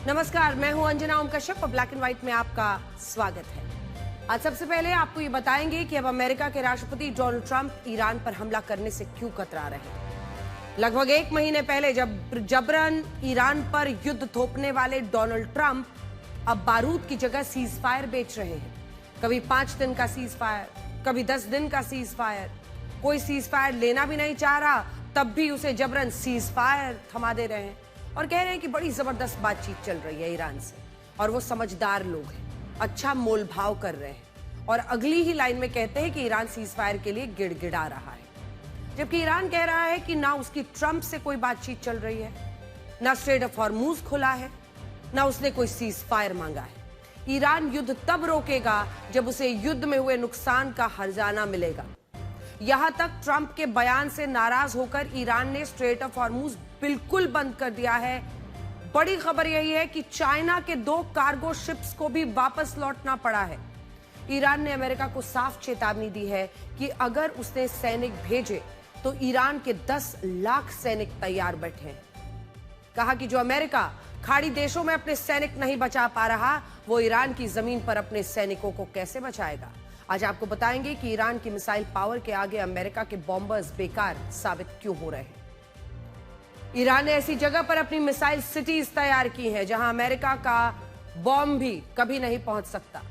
नमस्कार, मैं हूं अंजना ओम कश्यप और ब्लैक एंड व्हाइट में आपका स्वागत है। आज सबसे पहले आपको ये बताएंगे कि अब अमेरिका के राष्ट्रपति डोनाल्ड ट्रंप ईरान पर हमला करने से क्यों कतरा रहे हैं। लगभग 1 महीने पहले जब जबरन ईरान पर युद्ध थोपने वाले डोनाल्ड ट्रंप अब बारूद की जगह सीज फायर बेच रहे हैं। कभी 5 दिन का सीज फायर, कभी 10 दिन का सीज फायर। कोई सीज फायर लेना भी नहीं चाह रहा, तब भी उसे जबरन सीज फायर थमा दे रहे हैं और कह रहे हैं कि बड़ी जबरदस्त बातचीत चल रही है ईरान से और वो समझदार लोग हैं, अच्छा मोल भाव कर रहे हैं। और अगली ही लाइन में कहते हैं कि ईरान सीज फायर के लिए गिड़गिड़ा रहा है, जबकि ईरान कह रहा है कि ना उसकी ट्रंप से कोई बातचीत चल रही है, ना स्ट्रेट ऑफ हॉर्मूज खुला है, ना उसने कोई सीज फायर मांगा है। ईरान युद्ध तब रोकेगा जब उसे युद्ध में हुए नुकसान का हर्जाना मिलेगा। यहां तक ट्रंप के बयान से नाराज होकर ईरान ने स्ट्रेट ऑफ हॉर्मूज बिल्कुल बंद कर दिया है। बड़ी खबर यही है कि चाइना के 2 कार्गो शिप्स को भी वापस लौटना पड़ा है। ईरान ने अमेरिका को साफ चेतावनी दी है कि अगर उसने सैनिक भेजे तो ईरान के 10 लाख सैनिक तैयार बैठे हैं। कहा कि जो अमेरिका खाड़ी देशों में अपने सैनिक नहीं बचा पा रहा, वो ईरान की जमीन पर अपने सैनिकों को कैसे बचाएगा। आज आपको बताएंगे कि ईरान की मिसाइल पावर के आगे अमेरिका के बॉम्बर्स बेकार साबित क्यों हो रहे हैं। ईरान ने ऐसी जगह पर अपनी मिसाइल सिटीज तैयार की हैं जहां अमेरिका का बॉम्ब भी कभी नहीं पहुंच सकता।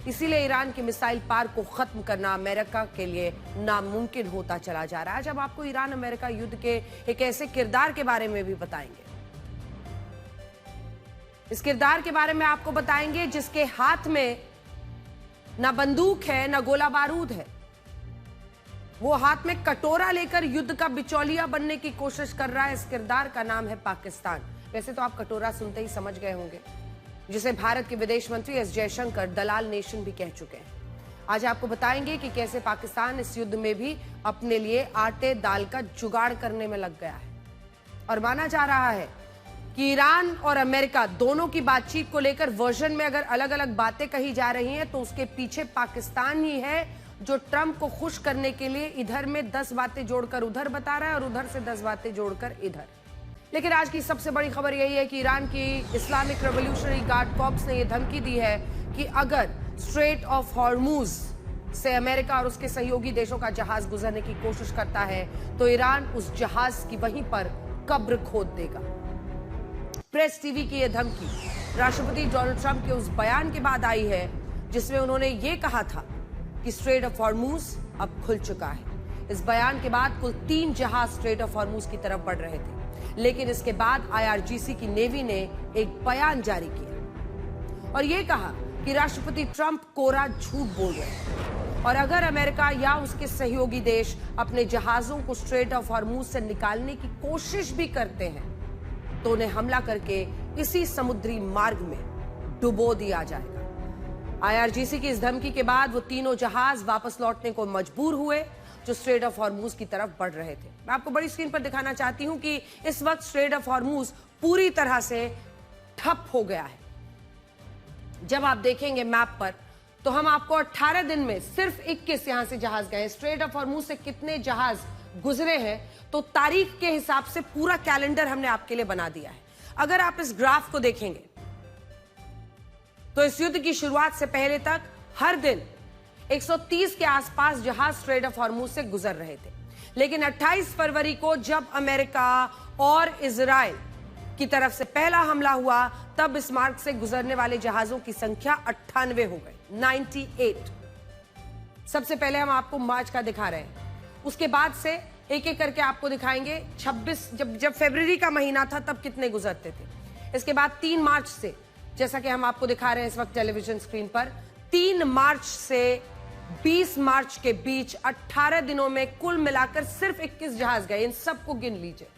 इसीलिए ईरान की मिसाइल पार को खत्म करना अमेरिका के लिए नामुमकिन होता चला जा रहा है। जब आपको ईरान अमेरिका युद्ध के एक ऐसे किरदार के बारे में भी बताएंगे, इस किरदार के बारे में आपको बताएंगे जिसके हाथ में ना बंदूक है ना गोला बारूद है। वो हाथ में कटोरा लेकर युद्ध का बिचौलिया बनने की कोशिश कर रहा है। इस किरदार का नाम है पाकिस्तान। वैसे तो आप कटोरा सुनते ही समझ गए होंगे, जिसे भारत के विदेश मंत्री एस जयशंकर दलाल नेशन भी कह चुके हैं। आज आपको बताएंगे कि कैसे पाकिस्तान इस युद्ध में भी अपने लिए आटे दाल का जुगाड़ करने में लग गया है। और माना जा रहा है कि ईरान और अमेरिका दोनों की बातचीत को लेकर वर्जन में अगर अलग अलग बातें कही जा रही हैं तो उसके पीछे पाकिस्तान ही है, जो ट्रंप को खुश करने के लिए इधर में 10 बातें जोड़कर उधर बता रहा है और उधर से 10 बातें जोड़कर इधर। लेकिन आज की सबसे बड़ी खबर यही है कि ईरान की इस्लामिक रेवोल्यूशनरी गार्ड कॉर्प्स ने यह धमकी दी है कि अगर स्ट्रेट ऑफ हॉर्मूज से अमेरिका और उसके सहयोगी देशों का जहाज गुजरने की कोशिश करता है तो ईरान उस जहाज की वहीं पर कब्र खोद देगा। प्रेस टीवी की यह धमकी राष्ट्रपति डोनाल्ड ट्रंप के उस बयान के बाद आई है जिसमें उन्होंने ये कहा था कि स्ट्रेट ऑफ हॉर्मूज अब खुल चुका है। इस बयान के बाद कुल 3 जहाज स्ट्रेट ऑफ हॉर्मूज की तरफ बढ़ रहे थे, लेकिन इसके बाद आईआरजीसी की नेवी ने एक बयान जारी किया और यह कहा कि राष्ट्रपति ट्रंप कोरा झूठ बोल रहे हैं और अगर अमेरिका या उसके सहयोगी देश अपने जहाजों को स्ट्रेट ऑफ हॉर्मूज से निकालने की कोशिश भी करते हैं तो उन्हें हमला करके इसी समुद्री मार्ग में डुबो दिया जाएगा। आईआरजीसी की इस धमकी के बाद वो तीनों जहाज वापस लौटने को मजबूर हुए जो स्ट्रेट ऑफ हॉर्मूज की तरफ बढ़ रहे थे। मैं आपको बड़ी स्क्रीन पर दिखाना चाहती हूं कि इस वक्त स्ट्रेट ऑफ हॉर्मूज पूरी तरह से ठप हो गया है। जब आप देखेंगे मैप पर तो हम आपको 18 दिन में सिर्फ 21 यहां से जहाज गए। स्ट्रेट ऑफ हॉर्मूज से कितने जहाज गुजरे हैं तो तारीख के हिसाब से पूरा कैलेंडर हमने आपके लिए बना दिया है। अगर आप इस ग्राफ को देखेंगे तो इस युद्ध की शुरुआत से पहले तक हर दिन 130 के आसपास जहाज स्ट्रेट ऑफ हॉर्मूज से गुजर रहे थे, लेकिन 28 फरवरी को जब अमेरिका और इजराइल की तरफ से पहला हमला हुआ तब इस मार्ग से गुजरने वाले जहाजों की संख्या 98 हो गई, 98। सबसे पहले हम आपको मार्च का दिखा रहे हैं, उसके बाद से एक एक करके आपको दिखाएंगे। 26 जब फरवरी का महीना था तब कितने गुजरते थे। इसके बाद 3 मार्च से, जैसा कि हम आपको दिखा रहे हैं इस वक्त टेलीविजन स्क्रीन पर, 3 मार्च से 20 मार्च के बीच 18 दिनों में कुल मिलाकर सिर्फ 21 जहाज गए। इन सबको गिन लीजिए।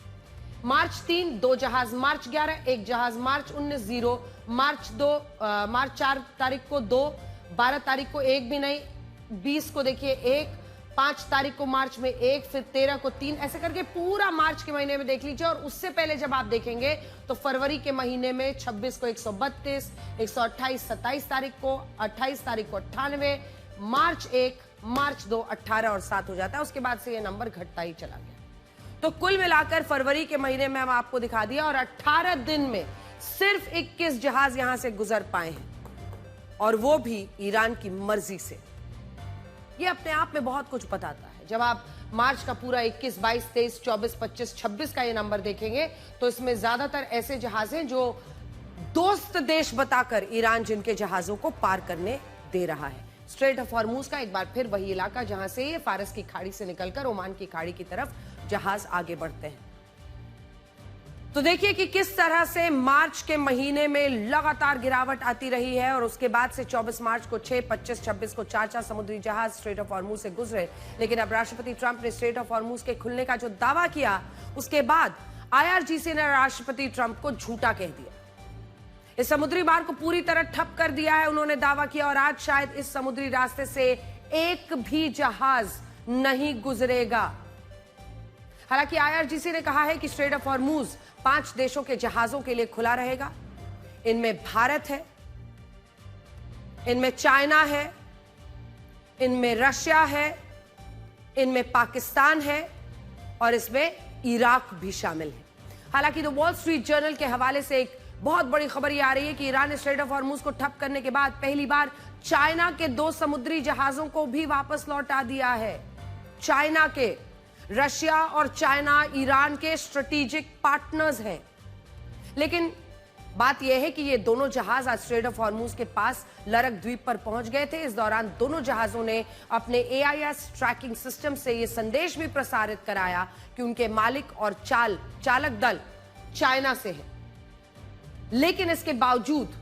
मार्च 3 2 जहाज, मार्च 11 1 जहाज, मार्च 19 0, मार्च 4 तारीख को 2, 12 तारीख को 1 भी नहीं, 20 को देखिए 1, 5 तारीख को मार्च में 1, फिर 13 को 3, ऐसे करके पूरा मार्च के महीने में देख लीजिए। और उससे पहले जब आप देखेंगे तो फरवरी के महीने में 26 को 132, 128 27 तारीख को, 28 तारीख को 98, मार्च 1, मार्च 2, 18 और 7 हो जाता है। उसके बाद से ये नंबर घटता ही चला गया। तो कुल मिलाकर फरवरी के महीने में हम आपको दिखा दिया और 18 दिन में सिर्फ 21 जहाज यहां से गुजर पाए हैं, और वो भी ईरान की मर्जी से। ये अपने आप में बहुत कुछ बताता है। जब आप मार्च का पूरा 21, 22, 23, 24, 25, 26 का ये नंबर देखेंगे तो इसमें ज्यादातर ऐसे जहाज हैं जो दोस्त देश बताकर ईरान जिनके जहाजों को पार करने दे रहा है। स्ट्रेट ऑफ हॉर्मूज का एक बार फिर वही इलाका जहां से ये फारस की खाड़ी से निकलकर ओमान की खाड़ी की तरफ जहाज आगे बढ़ते हैं। तो देखिए कि किस तरह से मार्च के महीने में लगातार गिरावट आती रही है, और उसके बाद से 24 मार्च को 6, 25, 26 को 4 समुद्री जहाज स्ट्रेट ऑफ हॉर्मूज से गुजरे। लेकिन अब राष्ट्रपति ट्रंप ने स्ट्रेट ऑफ हॉर्मूज के खुलने का जो दावा किया, उसके बाद IRGC ने राष्ट्रपति ट्रंप को झूठा कह दिया। इस समुद्री मार्ग को पूरी तरह ठप कर दिया है, उन्होंने दावा किया, और आज शायद इस समुद्री रास्ते से एक भी जहाज नहीं गुजरेगा। हालांकि IRGC ने कहा है कि स्ट्रेट ऑफ हॉर्मूज 5 देशों के जहाजों के लिए खुला रहेगा। इनमें भारत है, इनमें चाइना है, इनमें रशिया है, इनमें पाकिस्तान है, और इसमें इराक भी शामिल है। हालांकि द वॉल स्ट्रीट जर्नल के हवाले से एक बहुत बड़ी खबर यह आ रही है कि ईरान ने स्ट्रेट ऑफ हॉर्मूज को ठप करने के बाद पहली बार चाइना के 2 समुद्री जहाजों को भी वापस लौटा दिया है। चाइना के, रशिया और चाइना ईरान के स्ट्रेटेजिक पार्टनर्स हैं। लेकिन बात यह है कि ये दोनों जहाज आज स्ट्रेट ऑफ हॉर्मूज के पास लरक द्वीप पर पहुंच गए थे। इस दौरान दोनों जहाजों ने अपने AIS ट्रैकिंग सिस्टम से यह संदेश भी प्रसारित कराया कि उनके मालिक और चालक दल चाइना से है। लेकिन इसके बावजूद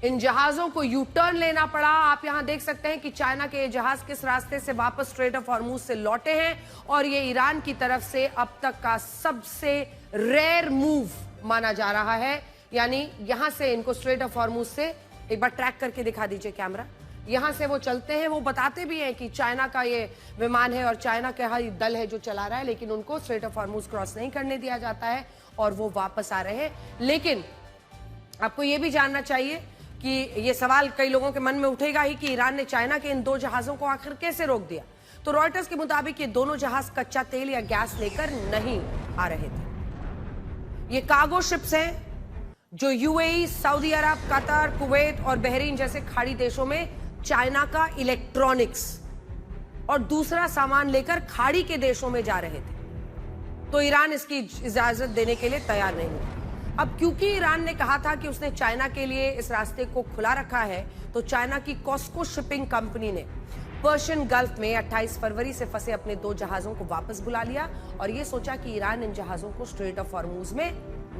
इन जहाजों को यू टर्न लेना पड़ा। आप यहां देख सकते हैं कि चाइना के ये जहाज किस रास्ते से वापस स्ट्रेट ऑफ हॉर्मूज से लौटे हैं, और ये ईरान की तरफ से अब तक का सबसे रेयर मूव माना जा रहा है। यानी यहां से इनको स्ट्रेट ऑफ हॉर्मूज से एक बार ट्रैक करके दिखा दीजिए कैमरा। यहां से वो चलते हैं, वो बताते भी हैं कि चाइना का ये विमान है और चाइना का ही दल है जो चला रहा है, लेकिन उनको स्ट्रेट ऑफ हॉर्मूज क्रॉस नहीं करने दिया जाता है और वो वापस आ रहे हैं। लेकिन आपको यह भी जानना चाहिए कि यह सवाल कई लोगों के मन में उठेगा ही कि ईरान ने चाइना के इन 2 जहाजों को आखिर कैसे रोक दिया। तो रॉयटर्स के मुताबिक ये दोनों जहाज कच्चा तेल या गैस लेकर नहीं आ रहे थे। ये कार्गो शिप्स हैं जो UAE, सऊदी अरब, कतर, कुवैत और बहरीन जैसे खाड़ी देशों में चाइना का इलेक्ट्रॉनिक्स और दूसरा सामान लेकर खाड़ी के देशों में जा रहे थे। तो ईरान इसकी इजाजत देने के लिए तैयार नहीं हुआ। अब क्योंकि ईरान ने कहा था कि उसने चाइना के लिए इस रास्ते को खुला रखा है, तो चाइना की कॉस्को शिपिंग कंपनी ने पर्शियन गल्फ में 28 फरवरी से फंसे अपने 2 जहाजों को वापस बुला लिया और यह सोचा कि ईरान इन जहाजों को स्ट्रेट ऑफ हॉर्मूज में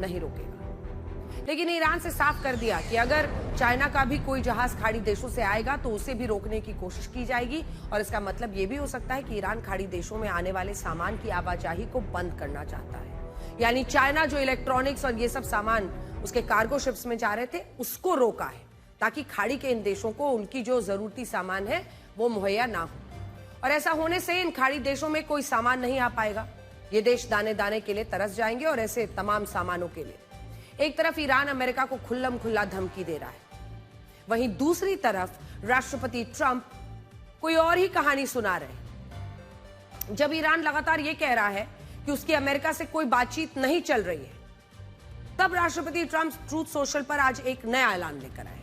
नहीं रोकेगा। लेकिन ईरान से साफ कर दिया कि अगर चाइना का भी कोई जहाज खाड़ी देशों से आएगा तो उसे भी रोकने की कोशिश की जाएगी, और इसका मतलब यह भी हो सकता है कि ईरान खाड़ी देशों में आने वाले सामान की आवाजाही को बंद करना चाहता है। यानी चाइना जो इलेक्ट्रॉनिक्स और ये सब सामान उसके कार्गो शिप्स में जा रहे थे उसको रोका है, ताकि खाड़ी के इन देशों को उनकी जो जरूरती सामान है वो मुहैया ना हो। और ऐसा होने से इन खाड़ी देशों में कोई सामान नहीं आ पाएगा। ये देश दाने दाने के लिए तरस जाएंगे, और ऐसे तमाम सामानों के लिए एक तरफ ईरान अमेरिका को खुल्लम खुल्ला धमकी दे रहा है, वहीं दूसरी तरफ राष्ट्रपति ट्रंप कोई और ही कहानी सुना रहे। जब ईरान लगातार ये कह रहा है कि उसकी अमेरिका से कोई बातचीत नहीं चल रही है, तब राष्ट्रपति ट्रंप ट्रूथ सोशल पर आज एक नया ऐलान लेकर आए।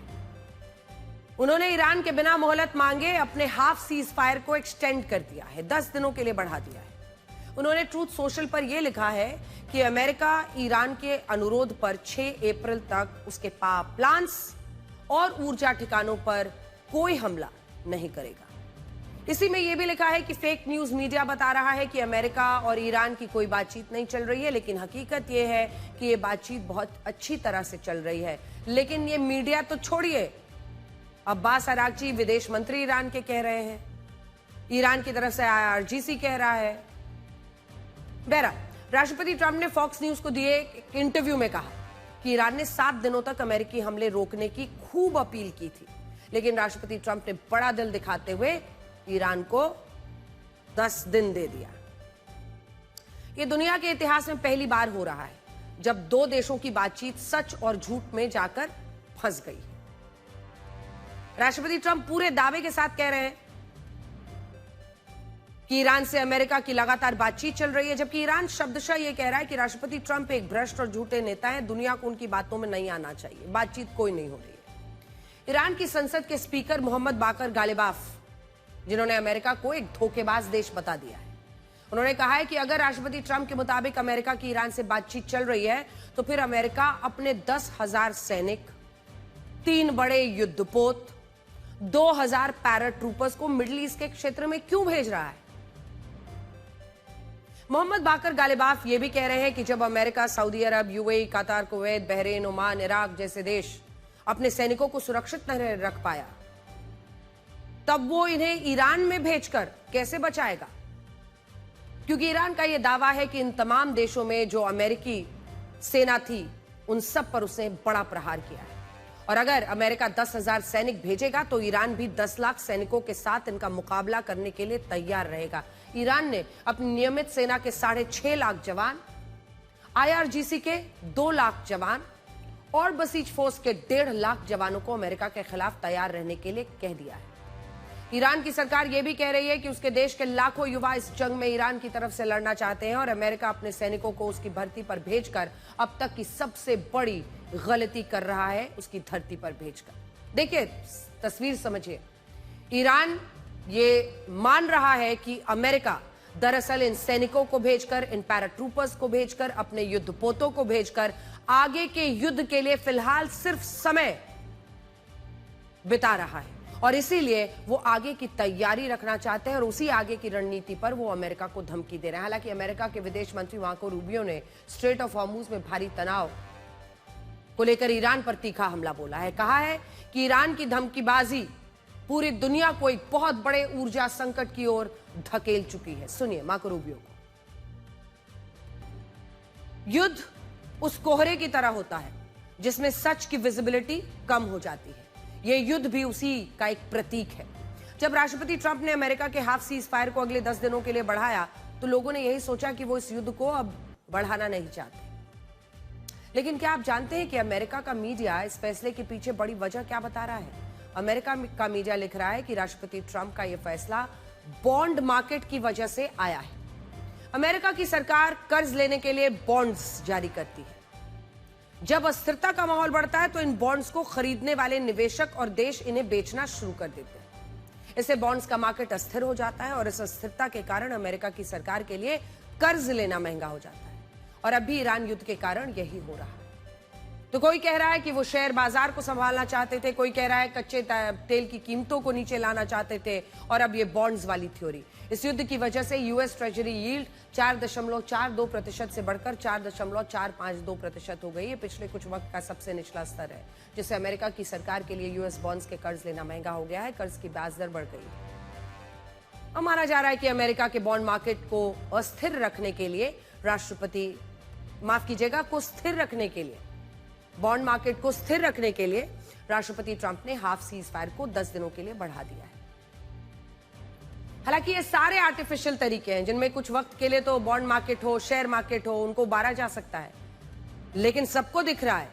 उन्होंने ईरान के बिना मोहलत मांगे अपने हाफ सीज फायर को एक्सटेंड कर दिया है, 10 दिनों के लिए बढ़ा दिया है। उन्होंने ट्रूथ सोशल पर यह लिखा है कि अमेरिका ईरान के अनुरोध पर 6 अप्रैल तक उसके पावर प्लांट्स और ऊर्जा ठिकानों पर कोई हमला नहीं करेगा। इसी में यह भी लिखा है कि फेक न्यूज मीडिया बता रहा है कि अमेरिका और ईरान की कोई बातचीत नहीं चल रही है, लेकिन हकीकत यह है कि यह बातचीत बहुत अच्छी तरह से चल रही है। लेकिन यह मीडिया तो छोड़िए, अब्बास अरागची विदेश मंत्री ईरान के कह रहे हैं, ईरान की तरफ से IRGC कह रहा है। बहरहाल राष्ट्रपति ट्रंप ने फॉक्स न्यूज को दिए एक इंटरव्यू में कहा कि ईरान ने 7 दिनों तक अमेरिकी हमले रोकने की खूब अपील की थी, लेकिन राष्ट्रपति ट्रंप ने बड़ा दिल दिखाते हुए ईरान को 10 दिन दे दिया। यह दुनिया के इतिहास में पहली बार हो रहा है जब 2 देशों की बातचीत सच और झूठ में जाकर फंस गई। राष्ट्रपति ट्रंप पूरे दावे के साथ कह रहे हैं कि ईरान से अमेरिका की लगातार बातचीत चल रही है, जबकि ईरान शब्दशः ये कह रहा है कि राष्ट्रपति ट्रंप एक भ्रष्ट और झूठे नेता हैं, दुनिया को उनकी बातों में नहीं आना चाहिए, बातचीत कोई नहीं हो रही है। ईरान की संसद के स्पीकर मोहम्मद बाकर गालिबाफ, जिन्होंने अमेरिका को एक धोखेबाज देश बता दिया है, उन्होंने कहा है कि अगर राष्ट्रपति ट्रंप के मुताबिक अमेरिका की ईरान से बातचीत चल रही है तो फिर अमेरिका अपने 10,000 सैनिक, 3 बड़े युद्धपोत, 2,000 पैराट्रूपर्स को मिडिल ईस्ट के क्षेत्र में क्यों भेज रहा है। मोहम्मद बाकर गालिबाफ ये भी कह रहे हैं कि जब अमेरिका, सऊदी अरब, यूएई, कतार, कुवैत, बहरीन, ओमान, इराक जैसे देश अपने सैनिकों को सुरक्षित नहीं रख पाया, तब वो इन्हें ईरान में भेजकर कैसे बचाएगा, क्योंकि ईरान का यह दावा है कि इन तमाम देशों में जो अमेरिकी सेना थी उन सब पर उसने बड़ा प्रहार किया है, और अगर अमेरिका 10,000 सैनिक भेजेगा तो ईरान भी 10 लाख सैनिकों के साथ इनका मुकाबला करने के लिए तैयार रहेगा। ईरान ने अपनी नियमित सेना के 6.5 लाख जवान, IRGC के 2 लाख जवान और बसीज फोर्स के 1.5 लाख जवानों को अमेरिका के खिलाफ तैयार रहने के लिए कह दिया है। ईरान की सरकार यह भी कह रही है कि उसके देश के लाखों युवा इस जंग में ईरान की तरफ से लड़ना चाहते हैं और अमेरिका अपने सैनिकों को उसकी भर्ती पर भेजकर अब तक की सबसे बड़ी गलती कर रहा है, उसकी धरती पर भेजकर। देखिए, तस्वीर समझिए। ईरान ये मान रहा है कि अमेरिका दरअसल इन सैनिकों को भेजकर, इन पैराट्रूपर्स को भेजकर, अपने युद्धपोतों को भेजकर आगे के युद्ध के लिए फिलहाल सिर्फ समय बिता रहा है और इसीलिए वो आगे की तैयारी रखना चाहते हैं और उसी आगे की रणनीति पर वो अमेरिका को धमकी दे रहे हैं। हालांकि अमेरिका के विदेश मंत्री मार्को रूबियो ने स्ट्रेट ऑफ हॉर्मुज में भारी तनाव को लेकर ईरान पर तीखा हमला बोला है। कहा है कि ईरान की धमकीबाजी पूरी दुनिया को एक बहुत बड़े ऊर्जा संकट की ओर धकेल चुकी है। सुनिए मार्को रूबियो को। युद्ध उस कोहरे की तरह होता है जिसमें सच की विजिबिलिटी कम हो जाती है। यह युद्ध भी उसी का एक प्रतीक है। जब राष्ट्रपति ट्रंप ने अमेरिका के हाफ सीज फायर को अगले 10 दिनों के लिए बढ़ाया तो लोगों ने यही सोचा कि वो इस युद्ध को अब बढ़ाना नहीं चाहते। लेकिन क्या आप जानते हैं कि अमेरिका का मीडिया इस फैसले के पीछे बड़ी वजह क्या बता रहा है? अमेरिका का मीडिया लिख रहा है कि राष्ट्रपति ट्रंप का यह फैसला बॉन्ड मार्केट की वजह से आया है। अमेरिका की सरकार कर्ज लेने के लिए बॉन्ड्स जारी करती है। जब अस्थिरता का माहौल बढ़ता है तो इन बॉन्ड्स को खरीदने वाले निवेशक और देश इन्हें बेचना शुरू कर देते हैं। इससे बॉन्ड्स का मार्केट अस्थिर हो जाता है और इस अस्थिरता के कारण अमेरिका की सरकार के लिए कर्ज लेना महंगा हो जाता है। और अब भी ईरान युद्ध के कारण यही हो रहा है। तो कोई कह रहा है कि वो शेयर बाजार को संभालना चाहते थे, कोई कह रहा है कच्चे तेल की कीमतों को नीचे लाना चाहते थे, और अब ये बॉन्ड्स वाली थ्योरी। इस युद्ध की वजह से यूएस ट्रेजरी यील्ड 4.42% से बढ़कर 4.452% हो गई है। पिछले कुछ वक्त का सबसे निचला स्तर है, जिससे अमेरिका की सरकार के लिए यूएस बॉन्ड्स के कर्ज लेना महंगा हो गया है। कर्ज की ब्याज दर बढ़ गई है। अब माना जा रहा है कि अमेरिका के बॉन्ड मार्केट को अस्थिर रखने के लिए बॉन्ड मार्केट को स्थिर रखने के लिए राष्ट्रपति ट्रंप ने हाफ सीज फायर को 10 दिनों के लिए बढ़ा दिया है। हालांकि ये सारे आर्टिफिशियल तरीके हैं जिनमें कुछ वक्त के लिए तो बॉन्ड मार्केट हो, शेयर मार्केट हो, उनको उबारा जा सकता है, लेकिन सबको दिख रहा है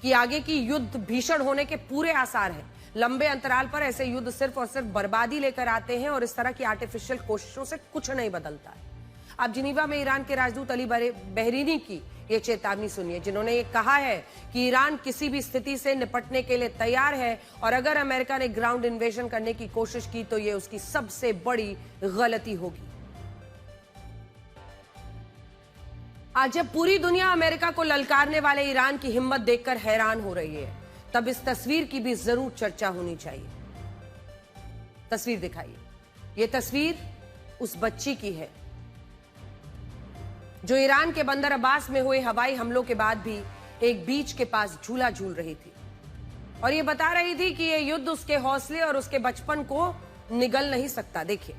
कि आगे की युद्ध भीषण होने के पूरे आसार हैं। लंबे अंतराल पर ऐसे युद्ध सिर्फ और सिर्फ बर्बादी लेकर आते हैं और इस तरह की आर्टिफिशियल कोशिशों से कुछ नहीं बदलता है। अब जिनीवा में ईरान के राजदूत अली बहरीनी की ये चेतावनी सुनिए, जिन्होंने ये कहा है कि ईरान किसी भी स्थिति से निपटने के लिए तैयार है और अगर अमेरिका ने ग्राउंड इन्वेजन करने की कोशिश की तो ये उसकी सबसे बड़ी गलती होगी। आज जब पूरी दुनिया अमेरिका को ललकारने वाले ईरान की हिम्मत देखकर हैरान हो रही है, तब इस तस्वीर की भी जरूर चर्चा होनी चाहिए। तस्वीर दिखाइए। यह तस्वीर उस बच्ची की है जो ईरान के बंदर अब्बास में हुए हवाई हमलों के बाद भी एक बीच के पास झूला झूल रही थी और ये बता रही थी कि यह युद्ध उसके हौसले और उसके बचपन को निगल नहीं सकता। देखिए,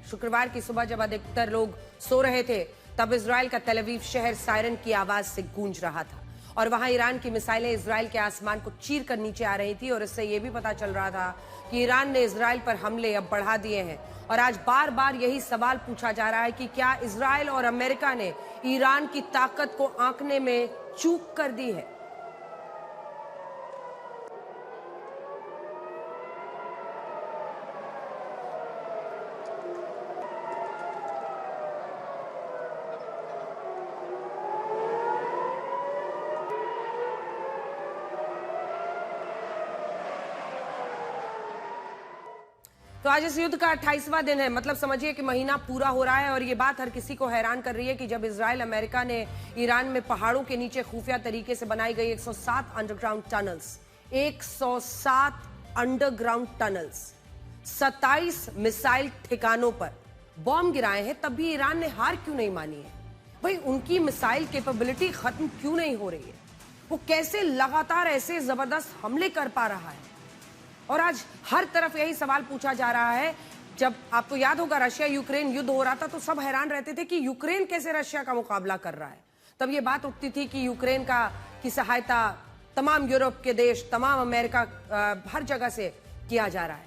शुक्रवार की सुबह जब अधिकतर लोग सो रहे थे तब इजराइल का तेल अवीव शहर सायरन की आवाज से गूंज रहा था और वहां ईरान की मिसाइलें इजराइल के आसमान को चीर कर नीचे आ रही थी और इससे यह भी पता चल रहा था कि ईरान ने इजराइल पर हमले अब बढ़ा दिए हैं। और आज बार बार यही सवाल पूछा जा रहा है कि क्या इजराइल और अमेरिका ने ईरान की ताकत को आंकने में चूक कर दी है। तो आज इस युद्ध का 28वां दिन है, मतलब समझिए कि महीना पूरा हो रहा है और ये बात हर किसी को हैरान कर रही है कि जब इजराइल अमेरिका ने ईरान में पहाड़ों के नीचे खुफिया तरीके से बनाई गई 107 underground tunnels, 107 underground tunnels, 27 missile ठिकानों पर बॉम्ब गिराए हैं, तब भी ईरान ने हार क्यों नहीं मानी है? भाई उनकी मिसाइल कैपेबिलिटी खत्म क्यों नहीं हो रही है? वो कैसे लगातार ऐसे जबरदस्त हमले कर पा रहा है? और आज हर तरफ यही सवाल पूछा जा रहा है। जब आपको याद होगा रशिया यूक्रेन युद्ध हो रहा था तो सब हैरान रहते थे कि यूक्रेन कैसे रशिया का मुकाबला कर रहा है। तब ये बात उठती थी कि यूक्रेन की सहायता तमाम यूरोप के देश, तमाम अमेरिका, हर जगह से किया जा रहा है।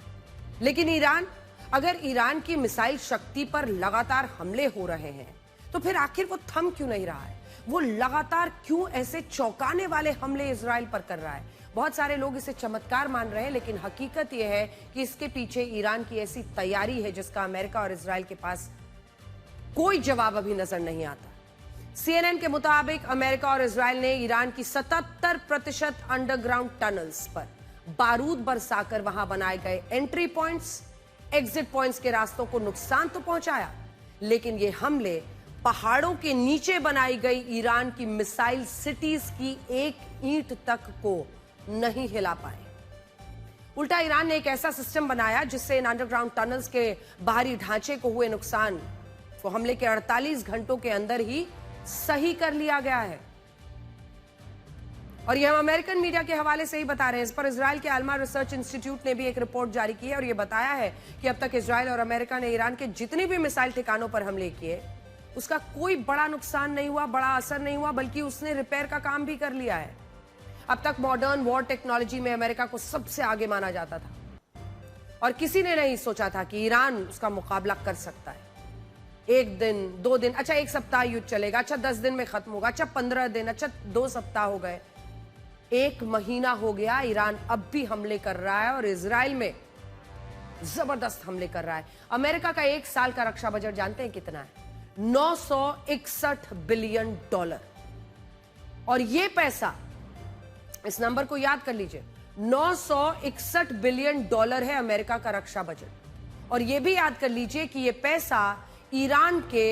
लेकिन ईरान, अगर ईरान की मिसाइल शक्ति पर लगातार हमले हो रहे हैं तो फिर आखिर वो थम क्यों नहीं रहा है? वो लगातार क्यों ऐसे चौंकाने वाले हमले इजराइल पर कर रहा है? बहुत सारे लोग इसे चमत्कार मान रहे हैं, लेकिन हकीकत यह है कि इसके पीछे ईरान की ऐसी तैयारी है जिसका अमेरिका और इजराइल के पास कोई जवाब अभी नजर नहीं आता। CNN के मुताबिक अमेरिका और इजराइल ने ईरान की 77% अंडरग्राउंड टनल्स पर बारूद बरसाकर वहां बनाए गए एंट्री पॉइंट्स, एग्जिट पॉइंट्स के रास्तों को नुकसान तो पहुंचाया, लेकिन ये हमले पहाड़ों के नीचे बनाई गई ईरान की मिसाइल सिटीज की एक ईंट तक को नहीं हिला पाए। उल्टा ईरान ने एक ऐसा सिस्टम बनाया जिससे इन अंडरग्राउंड टनल्स के बाहरी ढांचे को हुए नुकसान को हमले के 48 घंटों के अंदर ही सही कर लिया गया है। और यह हम अमेरिकन मीडिया के हवाले से ही बता रहे हैं। इस पर इजराइल के अल्मा रिसर्च इंस्टीट्यूट ने भी एक रिपोर्ट जारी की है और यह बताया है कि अब तक इजराइल और अमेरिका ने ईरान के जितने भी मिसाइल ठिकानों पर हमले किए उसका कोई बड़ा नुकसान नहीं हुआ, बड़ा असर नहीं हुआ, बल्कि उसने रिपेयर का काम भी कर लिया है। अब तक मॉडर्न वॉर टेक्नोलॉजी में अमेरिका को सबसे आगे माना जाता था और किसी ने नहीं सोचा था कि ईरान उसका मुकाबला कर सकता है। 1 दिन, 2 दिन, अच्छा 1 सप्ताह युद्ध चलेगा, अच्छा 10 दिन में खत्म होगा, अच्छा 15 दिन, अच्छा 2 सप्ताह हो गए, 1 महीना हो गया, ईरान अब भी हमले कर रहा है और इजराइल में जबरदस्त हमले कर रहा है। अमेरिका का 1 साल का रक्षा बजट जानते हैं कितना है? $961 बिलियन। और ये पैसा, इस नंबर को याद कर लीजिए, $961 बिलियन है अमेरिका का रक्षा बजट। और यह भी याद कर लीजिए कि यह पैसा ईरान के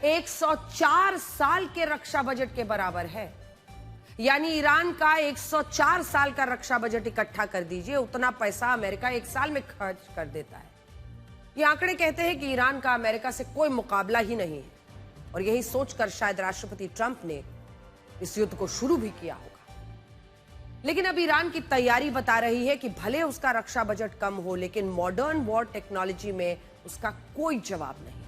104 साल के रक्षा बजट के बराबर है। यानी ईरान का 104 साल का रक्षा बजट इकट्ठा कर दीजिए, उतना पैसा अमेरिका 1 साल में खर्च कर देता है। ये आंकड़े कहते हैं कि ईरान का अमेरिका से कोई मुकाबला ही नहीं है और यही सोचकर शायद राष्ट्रपति ट्रंप ने इस युद्ध को शुरू भी किया होगा। लेकिन अब ईरान की तैयारी बता रही है कि भले उसका रक्षा बजट कम हो, लेकिन मॉडर्न वॉर टेक्नोलॉजी में उसका कोई जवाब नहीं,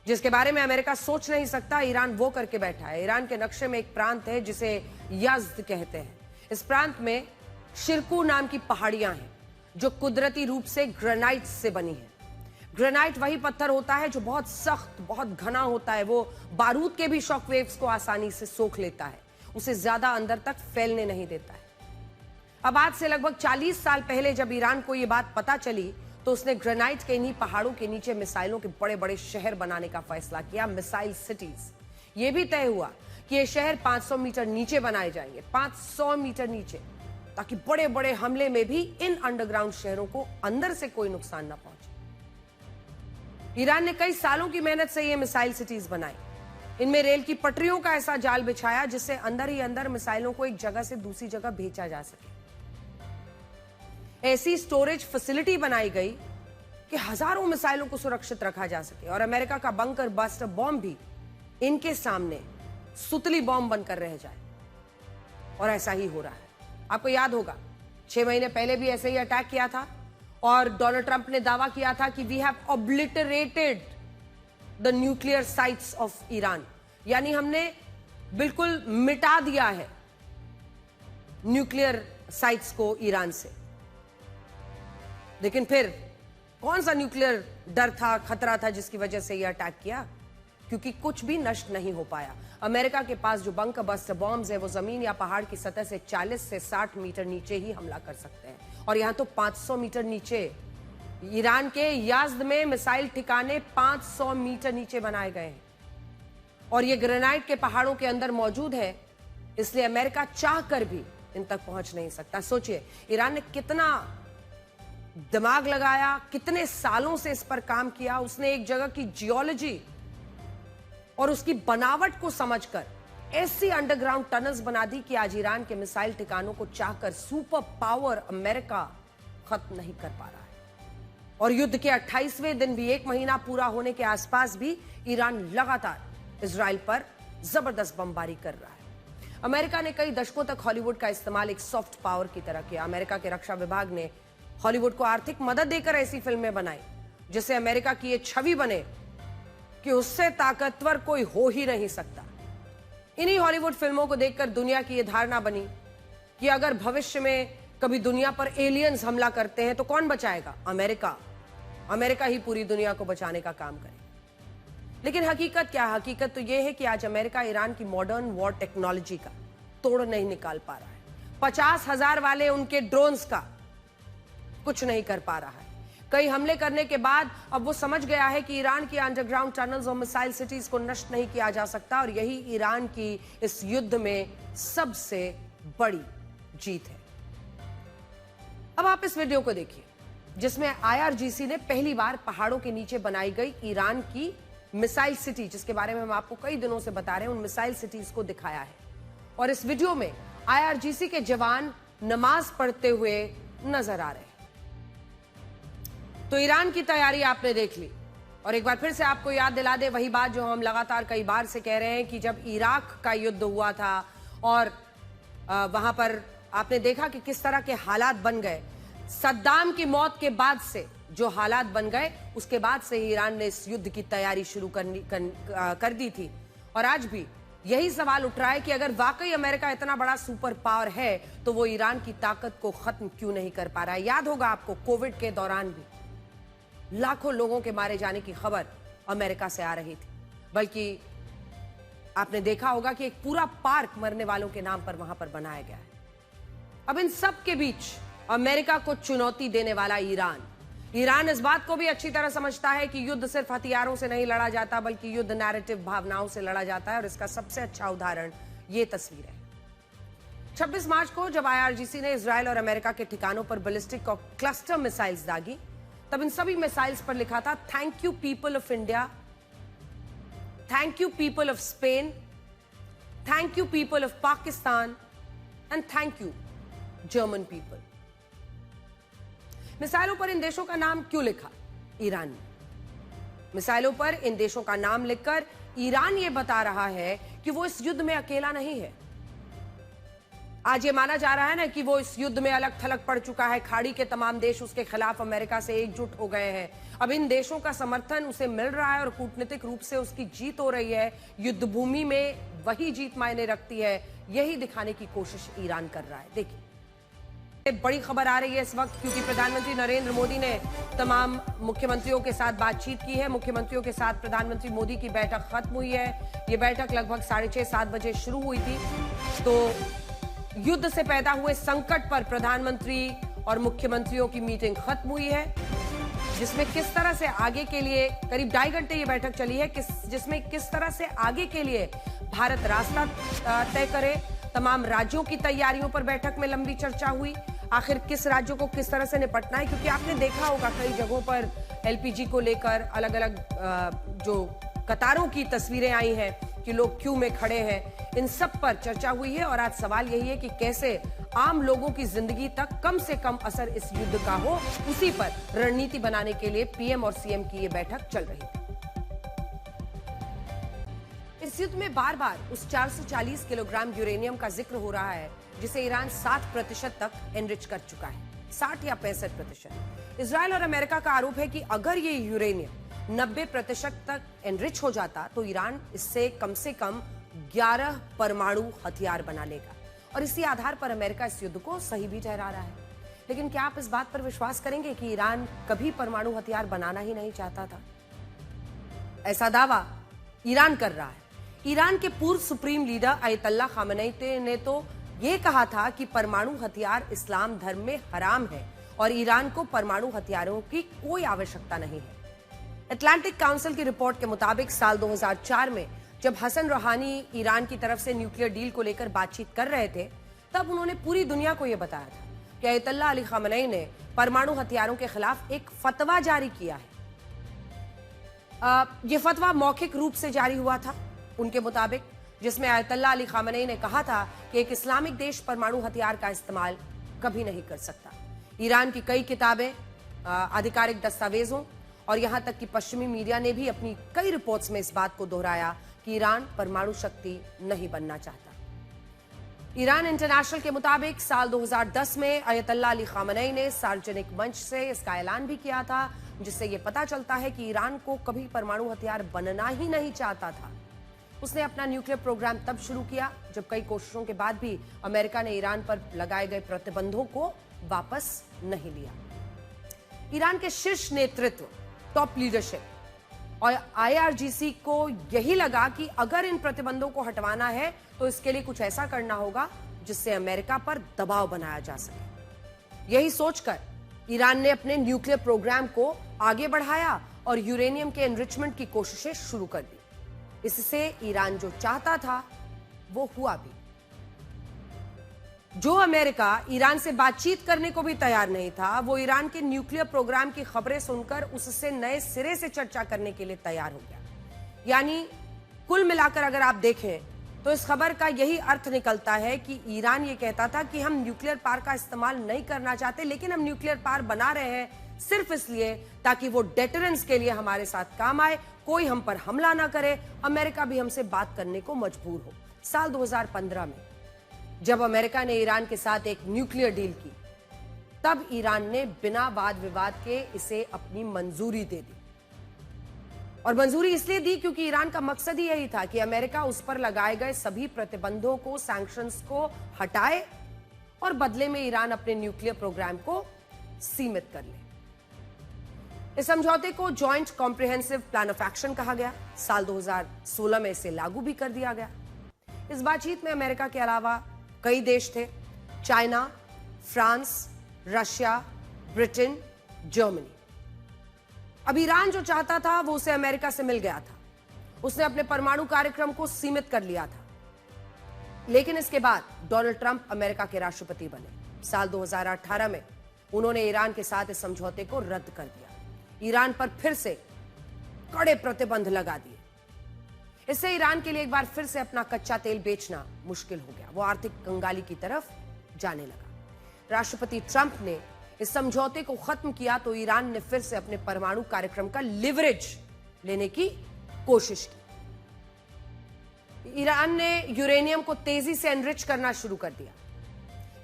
जिसके बारे में अमेरिका सोच नहीं सकता, ईरान वो करके बैठा है। ईरान के नक्शे में एक प्रांत है जिसे यज़्द कहते हैं। इस प्रांत में शिरकू नाम की पहाड़ियां हैं जो कुदरती रूप से ग्रेनाइट से बनी है। ग्रेनाइट वही पत्थर होता है जो बहुत सख्त, बहुत घना होता है। वो बारूद के भी शॉक वेव्स को आसानी से सोख लेता है, उसे ज्यादा अंदर तक फैलने नहीं देता है। अब आज से लगभग 40 साल पहले जब ईरान को यह बात पता चली तो उसने ग्रेनाइट के इन्हीं पहाड़ों के नीचे मिसाइलों के बड़े बड़े शहर बनाने का फैसला किया, मिसाइल सिटीज। यह भी तय हुआ कि ये शहर 500 मीटर नीचे बनाए जाएंगे, 500 मीटर नीचे, ताकि बड़े बड़े हमले में भी इन अंडरग्राउंड शहरों को अंदर से कोई नुकसान ना पहुंचे। ईरान ने कई सालों की मेहनत से ये मिसाइल सिटीज बनाई। इनमें रेल की पटरियों का ऐसा जाल बिछाया जिससे अंदर ही अंदर मिसाइलों को एक जगह से दूसरी जगह भेजा जा सके। ऐसी स्टोरेज फैसिलिटी बनाई गई कि हजारों मिसाइलों को सुरक्षित रखा जा सके और अमेरिका का बंकर बस्टर बॉम्ब भी इनके सामने सुतली बॉम्ब बनकर रह जाए। और ऐसा ही हो रहा है। आपको याद होगा 6 महीने पहले भी ऐसे ही अटैक किया था और डोनाल्ड ट्रंप ने दावा किया था कि we have obliterated the nuclear sites of Iran, यानी हमने बिल्कुल मिटा दिया है न्यूक्लियर साइट्स को ईरान से। लेकिन फिर कौन सा न्यूक्लियर डर था, खतरा था जिसकी वजह से यह अटैक किया? क्योंकि कुछ भी नष्ट नहीं हो पाया। अमेरिका के पास जो बंकर बस्टर बॉम्ब्स है वो जमीन या पहाड़ की सतह से 40 से 60 मीटर नीचे ही हमला कर सकते हैं, और यहां तो 500 मीटर नीचे। ईरान के यज़्द में मिसाइल ठिकाने 500 मीटर नीचे बनाए गए हैं और ये ग्रेनाइट के पहाड़ों के अंदर मौजूद है, इसलिए अमेरिका चाह कर भी इन तक पहुंच नहीं सकता। सोचिए ईरान ने कितना दिमाग लगाया, कितने सालों से इस पर काम किया। उसने एक जगह की जियोलॉजी और उसकी बनावट को समझकर ऐसी अंडरग्राउंड टनल्स बना दी कि आज ईरान के मिसाइल ठिकानों को चाहकर सुपर पावर अमेरिका खत्म नहीं कर पा रहा है। और युद्ध के 28वें दिन भी, 1 महीना पूरा होने के आसपास भी, ईरान लगातार इजराइल पर जबरदस्त बमबारी कर रहा है। अमेरिका ने कई दशकों तक हॉलीवुड का इस्तेमाल एक सॉफ्ट पावर की तरह किया। अमेरिका के रक्षा विभाग ने हॉलीवुड को आर्थिक मदद देकर ऐसी फिल्में बनाई जिससे अमेरिका की यह छवि बने कि उससे ताकतवर कोई हो ही नहीं सकता। इन्हीं हॉलीवुड फिल्मों को देखकर दुनिया की यह धारणा बनी कि अगर भविष्य में कभी दुनिया पर एलियंस हमला करते हैं तो कौन बचाएगा? अमेरिका। अमेरिका ही पूरी दुनिया को बचाने का काम करे। लेकिन हकीकत क्या है? हकीकत तो यह है कि आज अमेरिका ईरान की मॉडर्न वॉर टेक्नोलॉजी का तोड़ नहीं निकाल पा रहा है। 50,000 वाले उनके ड्रोन्स का कुछ नहीं कर पा रहा है। कई हमले करने के बाद अब वो समझ गया है कि ईरान की अंडरग्राउंड टनल्स और मिसाइल सिटीज को नष्ट नहीं किया जा सकता, और यही ईरान की इस युद्ध में सबसे बड़ी जीत है। अब आप इस वीडियो को देखिए जिसमें IRGC ने पहली बार पहाड़ों के नीचे बनाई गई ईरान की मिसाइल सिटी, जिसके बारे में हम आपको कई दिनों से बता रहे हैं, उन मिसाइल सिटीज को दिखाया है। और इस वीडियो में IRGC के जवान नमाज पढ़ते हुए नजर आ रहे हैं। तो ईरान की तैयारी आपने देख ली, और एक बार फिर से आपको याद दिला दे वही बात जो हम लगातार कई बार से कह रहे हैं कि जब इराक का युद्ध हुआ था और वहां पर आपने देखा कि किस तरह के हालात बन गए। सद्दाम की मौत के बाद से जो हालात बन गए, उसके बाद से ही ईरान ने इस युद्ध की तैयारी शुरू कर दी थी। और आज भी यही सवाल उठ रहा है कि अगर वाकई अमेरिका इतना बड़ा सुपर पावर है तो वो ईरान की ताकत को खत्म क्यों नहीं कर पा रहा है। याद होगा आपको, कोविड के दौरान भी लाखों लोगों के मारे जाने की खबर अमेरिका से आ रही थी, बल्कि आपने देखा होगा कि एक पूरा पार्क मरने वालों के नाम पर वहां पर बनाया गया है। अब इन सब के बीच अमेरिका को चुनौती देने वाला ईरान इस बात को भी अच्छी तरह समझता है कि युद्ध सिर्फ हथियारों से नहीं लड़ा जाता, बल्कि युद्ध नैरेटिव भावनाओं से लड़ा जाता है। और इसका सबसे अच्छा उदाहरण ये तस्वीर है। 26 मार्च को जब IRGC ने इजराइल और अमेरिका के ठिकानों पर बैलिस्टिक और क्लस्टर मिसाइल्स दागी, तब इन सभी मिसाइल्स पर लिखा था, thank you people of India, thank you people of Spain, thank you people of Pakistan and thank you German people. मिसाइलों पर इन देशों का नाम क्यों लिखा? ईरान ने मिसाइलों पर इन देशों का नाम लिखकर ईरान ये बता रहा है कि वो इस युद्ध में अकेला नहीं है। आज ये माना जा रहा है ना कि वो इस युद्ध में अलग थलग पड़ चुका है, खाड़ी के तमाम देश उसके खिलाफ अमेरिका से एकजुट हो गए हैं। अब इन देशों का समर्थन उसे मिल रहा है और कूटनीतिक रूप से उसकी जीत हो रही है। युद्ध भूमि में वही जीत मायने रखती है, यही दिखाने की कोशिश ईरान कर रहा है। देखिए, बड़ी खबर आ रही है इस वक्त, क्योंकि प्रधानमंत्री नरेंद्र मोदी ने तमाम मुख्यमंत्रियों के साथ बातचीत की है। मुख्यमंत्रियों के साथ प्रधानमंत्री मोदी की बैठक खत्म हुई है। ये बैठक लगभग 6:30-7 बजे शुरू हुई थी। तो युद्ध से पैदा हुए संकट पर प्रधानमंत्री और मुख्यमंत्रियों की मीटिंग खत्म हुई है, जिसमें किस तरह से आगे के लिए करीब 2.5 घंटे ये बैठक चली है, जिसमें किस तरह से आगे के लिए भारत रास्ता तय करे। तमाम राज्यों की तैयारियों पर बैठक में लंबी चर्चा हुई। आखिर किस राज्यों को किस तरह से निपटना है, क्योंकि आपने देखा होगा कई जगहों पर LPG को लेकर अलग अलग जो कतारों की तस्वीरें आई हैं कि लोग क्यू में खड़े हैं, इन सब पर चर्चा हुई है। और आज सवाल यही है कि कैसे आम लोगों की जिंदगी तक कम से कम असर इस युद्ध का हो, उसी पर रणनीति बनाने के लिए PM और CM की ये बैठक चल रही थी। इस युद्ध में बार बार उस 440 किलोग्राम यूरेनियम का जिक्र हो रहा है जिसे ईरान 60% तक एनरिच कर चुका है, 60 या 65%। इजराइल और अमेरिका का आरोप है कि अगर ये यूरेनियम 90% तक एनरिच हो जाता तो ईरान इससे कम से कम 11 परमाणु हथियार बना लेगा। और इसी आधार पर अमेरिका इस युद्ध को सही भी ठहरा रहा है। लेकिन क्या आप इस बात पर विश्वास करेंगे कि ईरान कभी परमाणु हथियार बनाना ही नहीं चाहता था? ऐसा दावा ईरान कर रहा है। ईरान के पूर्व सुप्रीम लीडर अयतुल्लाह खामेनी ने तो यह कहा था कि परमाणु हथियार इस्लाम धर्म में हराम है और ईरान को परमाणु हथियारों की कोई आवश्यकता नहीं है। अटलांटिक काउंसिल की रिपोर्ट के मुताबिक साल 2004 में जब हसन रूहानी ईरान की तरफ से न्यूक्लियर डील को लेकर बातचीत कर रहे थे, तब उन्होंने पूरी दुनिया को यह बताया था कि अयतुल्लाह अली खामनेई ने परमाणु हथियारों के खिलाफ एक फतवा जारी किया है। यह फतवा मौखिक रूप से जारी हुआ था उनके मुताबिक, जिसमें अयतुल्लाह अली खामनेई ने कहा था कि एक इस्लामिक देश परमाणु हथियार का इस्तेमाल कभी नहीं कर सकता। ईरान की कई किताबें, आधिकारिक दस्तावेजों और यहां तक कि पश्चिमी मीडिया ने भी अपनी कई रिपोर्ट्स में इस बात को दोहराया कि ईरान परमाणु शक्ति नहीं बनना चाहता। ईरान इंटरनेशनल के मुताबिक साल 2010 में अयतुल्लाह अली खामनेई ने सार्वजनिक मंच से इसका ऐलान भी किया था, जिससे यह पता चलता है कि ईरान को कभी परमाणु हथियार बनना ही नहीं चाहता था। उसने अपना न्यूक्लियर प्रोग्राम तब शुरू किया जब कई कोशिशों के बाद भी अमेरिका ने ईरान पर लगाए गए प्रतिबंधों को वापस नहीं लिया। ईरान के शीर्ष नेतृत्व, टॉप लीडरशिप और आईआरजीसी को यही लगा कि अगर इन प्रतिबंधों को हटवाना है तो इसके लिए कुछ ऐसा करना होगा जिससे अमेरिका पर दबाव बनाया जा सके। यही सोचकर ईरान ने अपने न्यूक्लियर प्रोग्राम को आगे बढ़ाया और यूरेनियम के एनरिचमेंट की कोशिशें शुरू कर दी। इससे ईरान जो चाहता था वो हुआ भी। जो अमेरिका ईरान से बातचीत करने को भी तैयार नहीं था, वो ईरान के न्यूक्लियर प्रोग्राम की खबरें सुनकर उससे नए सिरे से चर्चा करने के लिए तैयार हो गया। यानी कुल मिलाकर अगर आप देखें तो इस खबर का यही अर्थ निकलता है कि ईरान ये कहता था कि हम न्यूक्लियर पावर का इस्तेमाल नहीं करना चाहते, लेकिन हम न्यूक्लियर पावर बना रहे हैं सिर्फ इसलिए ताकि वो डेटरेंस के लिए हमारे साथ काम आए, कोई हम पर हमला ना करे, अमेरिका भी हमसे बात करने को मजबूर हो। साल 2015 में जब अमेरिका ने ईरान के साथ एक न्यूक्लियर डील की, तब ईरान ने बिना वाद विवाद के इसे अपनी मंजूरी दे दी। और मंजूरी इसलिए दी क्योंकि ईरान का मकसद ही यही था कि अमेरिका उस पर लगाए गए सभी प्रतिबंधों को, सैंक्शंस को हटाए और बदले में ईरान अपने न्यूक्लियर प्रोग्राम को सीमित कर ले। इस समझौते को joint comprehensive plan of action कहा गया। साल 2016 में इसे लागू भी कर दिया गया। इस बातचीत में अमेरिका के अलावा कई देश थे, China, France, Russia, Britain, Germany. अब ईरान जो चाहता था वो उसे अमेरिका से मिल गया था। उसने अपने परमाणु कार्यक्रम को सीमित कर लिया था। लेकिन इसके बाद डोनाल्ड ट्रंप अमेरिका के राष्ट्रपति बने। साल 2018 में उन्होंने ईरान के साथ इस समझौते को रद्द कर दिया। ईरान पर फिर से कड़े प्रतिबंध लगा दिए। इससे ईरान के लिए एक बार फिर से अपना कच्चा तेल बेचना मुश्किल हो गया। वो आर्थिक कंगाली की तरफ जाने लगा। राष्ट्रपति ट्रंप ने इस समझौते को खत्म किया तो ईरान ने फिर से अपने परमाणु कार्यक्रम का लिवरेज लेने की कोशिश की। ईरान ने यूरेनियम को तेजी से एनरिच करना शुरू कर दिया।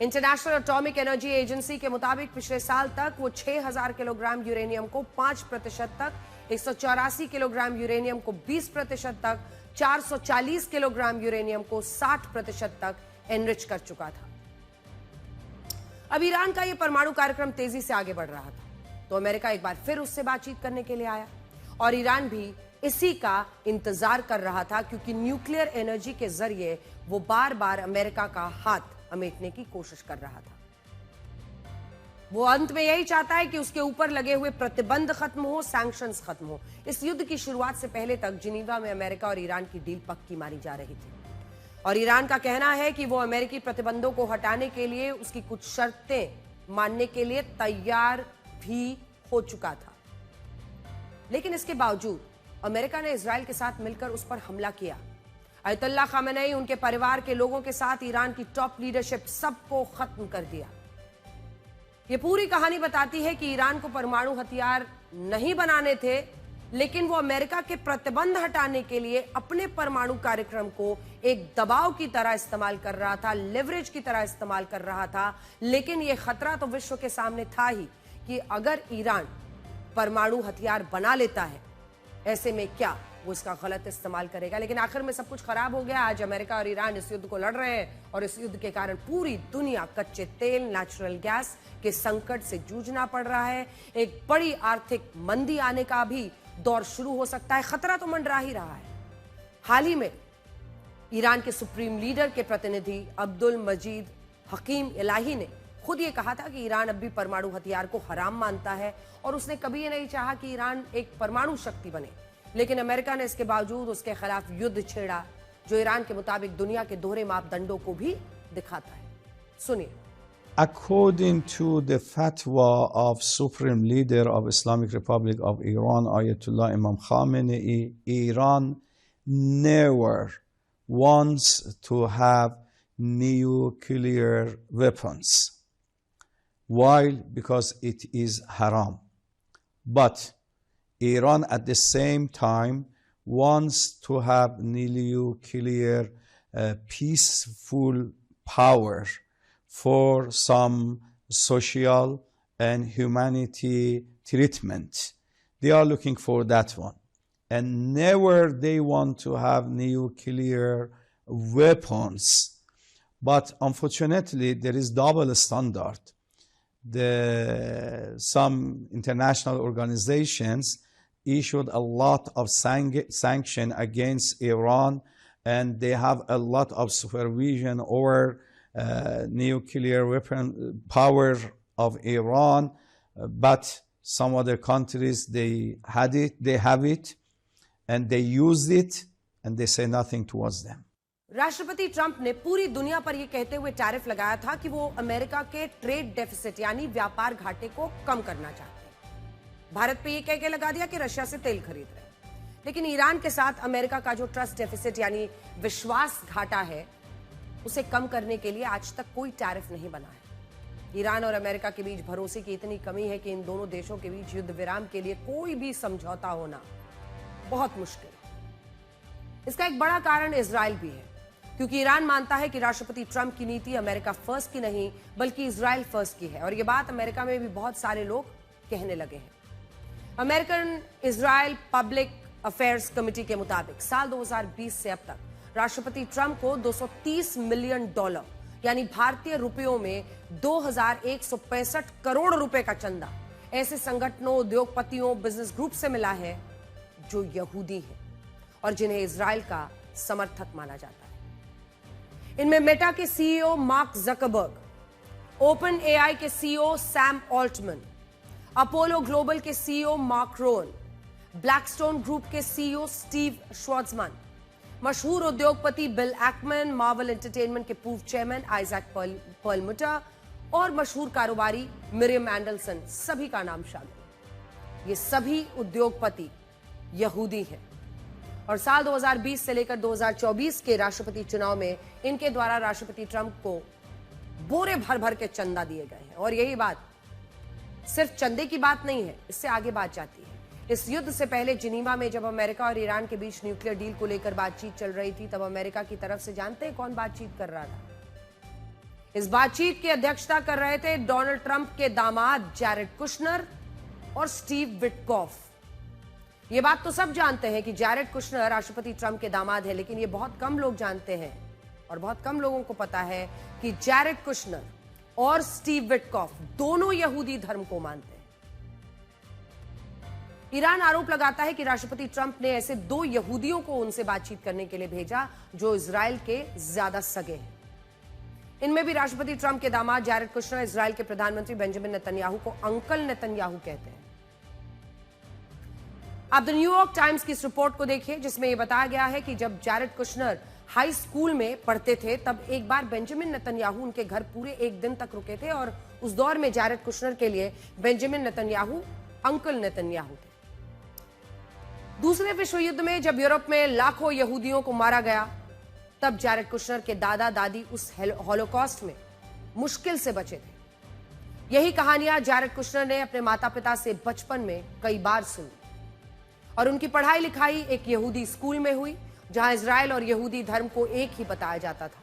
इंटरनेशनल एटॉमिक एनर्जी एजेंसी के मुताबिक पिछले साल तक वो 6000 किलोग्राम यूरेनियम को 5% तक, 184 किलोग्राम यूरेनियम को 20% तक, 440 किलोग्राम यूरेनियम को 60% तक एनरिच कर चुका था। अब ईरान का यह परमाणु कार्यक्रम तेजी से आगे बढ़ रहा था तो अमेरिका एक बार फिर उससे बातचीत करने के लिए आया और ईरान भी इसी का इंतजार कर रहा था, क्योंकि न्यूक्लियर एनर्जी के जरिए वो बार बार अमेरिका का हाथ अमेटने की कोशिश कर रहा था। वो अंत में यही चाहता है कि उसके ऊपर लगे हुए प्रतिबंध खत्म हो, सैंक्शंस खत्म हो। इस युद्ध की शुरुआत से पहले तक जिनीवा में अमेरिका और ईरान की डील पक्की मारी जा रही थी और ईरान का कहना है कि वो अमेरिकी प्रतिबंधों को हटाने के लिए उसकी कुछ शर्तें मानने के लिए तैयार भी हो चुका था। लेकिन इसके बावजूद अमेरिका ने इजराइल के साथ मिलकर उस पर हमला किया। अयतुल्लाह खामेनेई, उनके परिवार के लोगों के साथ ईरान की टॉप लीडरशिप सबको खत्म कर दिया। यह पूरी कहानी बताती है कि ईरान को परमाणु हथियार नहीं बनाने थे, लेकिन वो अमेरिका के प्रतिबंध हटाने के लिए अपने परमाणु कार्यक्रम को एक दबाव की तरह इस्तेमाल कर रहा था, लेवरेज की तरह इस्तेमाल कर रहा था। लेकिन यह खतरा तो विश्व के सामने था ही कि अगर ईरान परमाणु हथियार बना लेता है, ऐसे में क्या वो इसका गलत इस्तेमाल करेगा। लेकिन आखिर में सब कुछ खराब हो गया। आज अमेरिका और ईरान इस युद्ध को लड़ रहे हैं और इस युद्ध के कारण पूरी दुनिया कच्चे तेल, नेचुरल गैस के संकट से जूझना पड़ रहा है। एक बड़ी आर्थिक मंदी आने का भी दौर शुरू हो सकता है। खतरा तो मंडरा ही रहा है। हाल ही में ईरान के सुप्रीम लीडर के प्रतिनिधि अब्दुल मजीद हकीम इलाही ने खुद ये कहा था कि ईरान अब भी परमाणु हथियार को हराम मानता है और उसने कभी ये नहीं चाहा कि ईरान एक परमाणु शक्ति बने। लेकिन अमेरिका ने इसके बावजूद उसके खिलाफ युद्ध छेड़ा, जो ईरान के मुताबिक दुनिया के दोहरे मापदंडों को भी दिखाता है। सुनिए। According to the fatwa of Supreme Leader of Islamic Republic of Iran, Ayatollah Imam Khamenei, Iran never wants to have nuclear weapons. Why? Because it is haram. But Iran at the same time wants to have nuclear peaceful power for some social and humanity treatment. They are looking for that one. And never they want to have nuclear weapons. But unfortunately, there is double standard. Some international organizations issued a lot of sanction against Iran, and they have a lot of supervision over nuclear weapon power of Iran, but some other countries, they have it, and they used it, and they say nothing towards them. राष्ट्रपति Trump ने पूरी दुनिया पर यह कहते हुए tariff लगाया था कि वो अमेरिका के ट्रेड डेफिसिट यानी व्यापार घाटे को कम करना चाहते हैं। भारत पे ये कह के लगा दिया कि रशिया से तेल खरीद रहे हैं। लेकिन ईरान के साथ अमेरिका का जो ट्रस्ट डेफिसिट यानी विश्वास घाटा है, उसे कम करने के लिए आज तक कोई टैरिफ नहीं बना है। ईरान और अमेरिका के बीच भरोसे की इतनी कमी है कि इन दोनों देशों के बीच युद्ध विराम के लिए कोई भी समझौता होना बहुत मुश्किल है। इसका एक बड़ा कारण इजराइल भी है, क्योंकि ईरान मानता है कि राष्ट्रपति ट्रंप की नीति अमेरिका फर्स्ट की नहीं बल्कि इजराइल फर्स्ट की है, और यह बात अमेरिका में भी बहुत सारे लोग कहने लगे हैं। American Israel public affairs committee के मुताबिक साल 2020 से अब तक राष्ट्रपति ट्रंप को $230 मिलियन यानी भारतीय रुपयों में 2165 करोड़ रुपए का चंदा ऐसे संगठनों, उद्योगपतियों, बिजनेस ग्रुप से मिला है जो यहूदी हैं और जिन्हें इजराइल का समर्थक माना जाता है। इनमें मेटा के CEO Mark Zuckerberg, Open AI के CEO Sam Altman, Apollo Global के CEO Mark Rowan, Blackstone Group के सीईओ स्टीव श्वार्ट्जमैन, मशहूर उद्योगपति बिल एक्मैन, मार्वल एंटरटेनमेंट के पूर्व चेयरमैन आइजैक पर्लमुटर और मशहूर कारोबारी मिरियम एंडरसन, सभी का नाम शामिल। ये सभी उद्योगपति यहूदी हैं और साल 2020 से लेकर 2024 के राष्ट्रपति चुनाव में इनके द्वारा राष्ट्रपति ट्रंप को बोरे भर भर के चंदा दिए गए हैं। और यही बात सिर्फ चंदे की बात नहीं है, इससे आगे बात जाती है। इस युद्ध से पहले जिनीवा में जब अमेरिका और ईरान के बीच न्यूक्लियर डील को लेकर बातचीत चल रही थी, तब अमेरिका की तरफ से जानते हैं कौन बातचीत कर रहा था? इस बातचीत की अध्यक्षता कर रहे थे डोनाल्ड ट्रंप के दामाद जैरेड कुशनर और स्टीव विटकॉफ। ये बात तो सब जानते हैं कि जैरेड कुशनर राष्ट्रपति ट्रंप के दामाद है, लेकिन ये बहुत कम लोग जानते हैं और बहुत कम लोगों को पता है कि जैरेड कुशनर और स्टीव विटकॉफ दोनों यहूदी धर्म को मानते हैं। ईरान आरोप लगाता है कि राष्ट्रपति ट्रंप ने ऐसे दो यहूदियों को उनसे बातचीत करने के लिए भेजा जो इजराइल के ज्यादा सगे हैं। इनमें भी राष्ट्रपति ट्रंप के दामाद जैरेड कुशनर इजराइल के प्रधानमंत्री बेंजामिन नेतन्याहू को अंकल नेतन्याहू कहते हैं। आप द न्यूयॉर्क टाइम्स की इस रिपोर्ट को देखिए, जिसमें यह बताया गया है कि जब जैरेड कुशनर हाई स्कूल में पढ़ते थे तब एक बार बेंजामिन नेतन्याहू उनके घर पूरे एक दिन तक रुके थे और उस दौर में जैरेड कुशनर के लिए बेंजामिन नेतन्याहू अंकल नेतन्याहू थे। दूसरे विश्व युद्ध में जब यूरोप में लाखों यहूदियों को मारा गया, तब जैरेड कुशनर के दादा दादी उस हॉलोकॉस्ट में मुश्किल से बचे थे। यही कहानियां जैरेड कुशनर ने अपने माता पिता से बचपन में कई बार सुनी और उनकी पढ़ाई लिखाई एक यहूदी स्कूल में हुई, जहां इजराइल और यहूदी धर्म को एक ही बताया जाता था।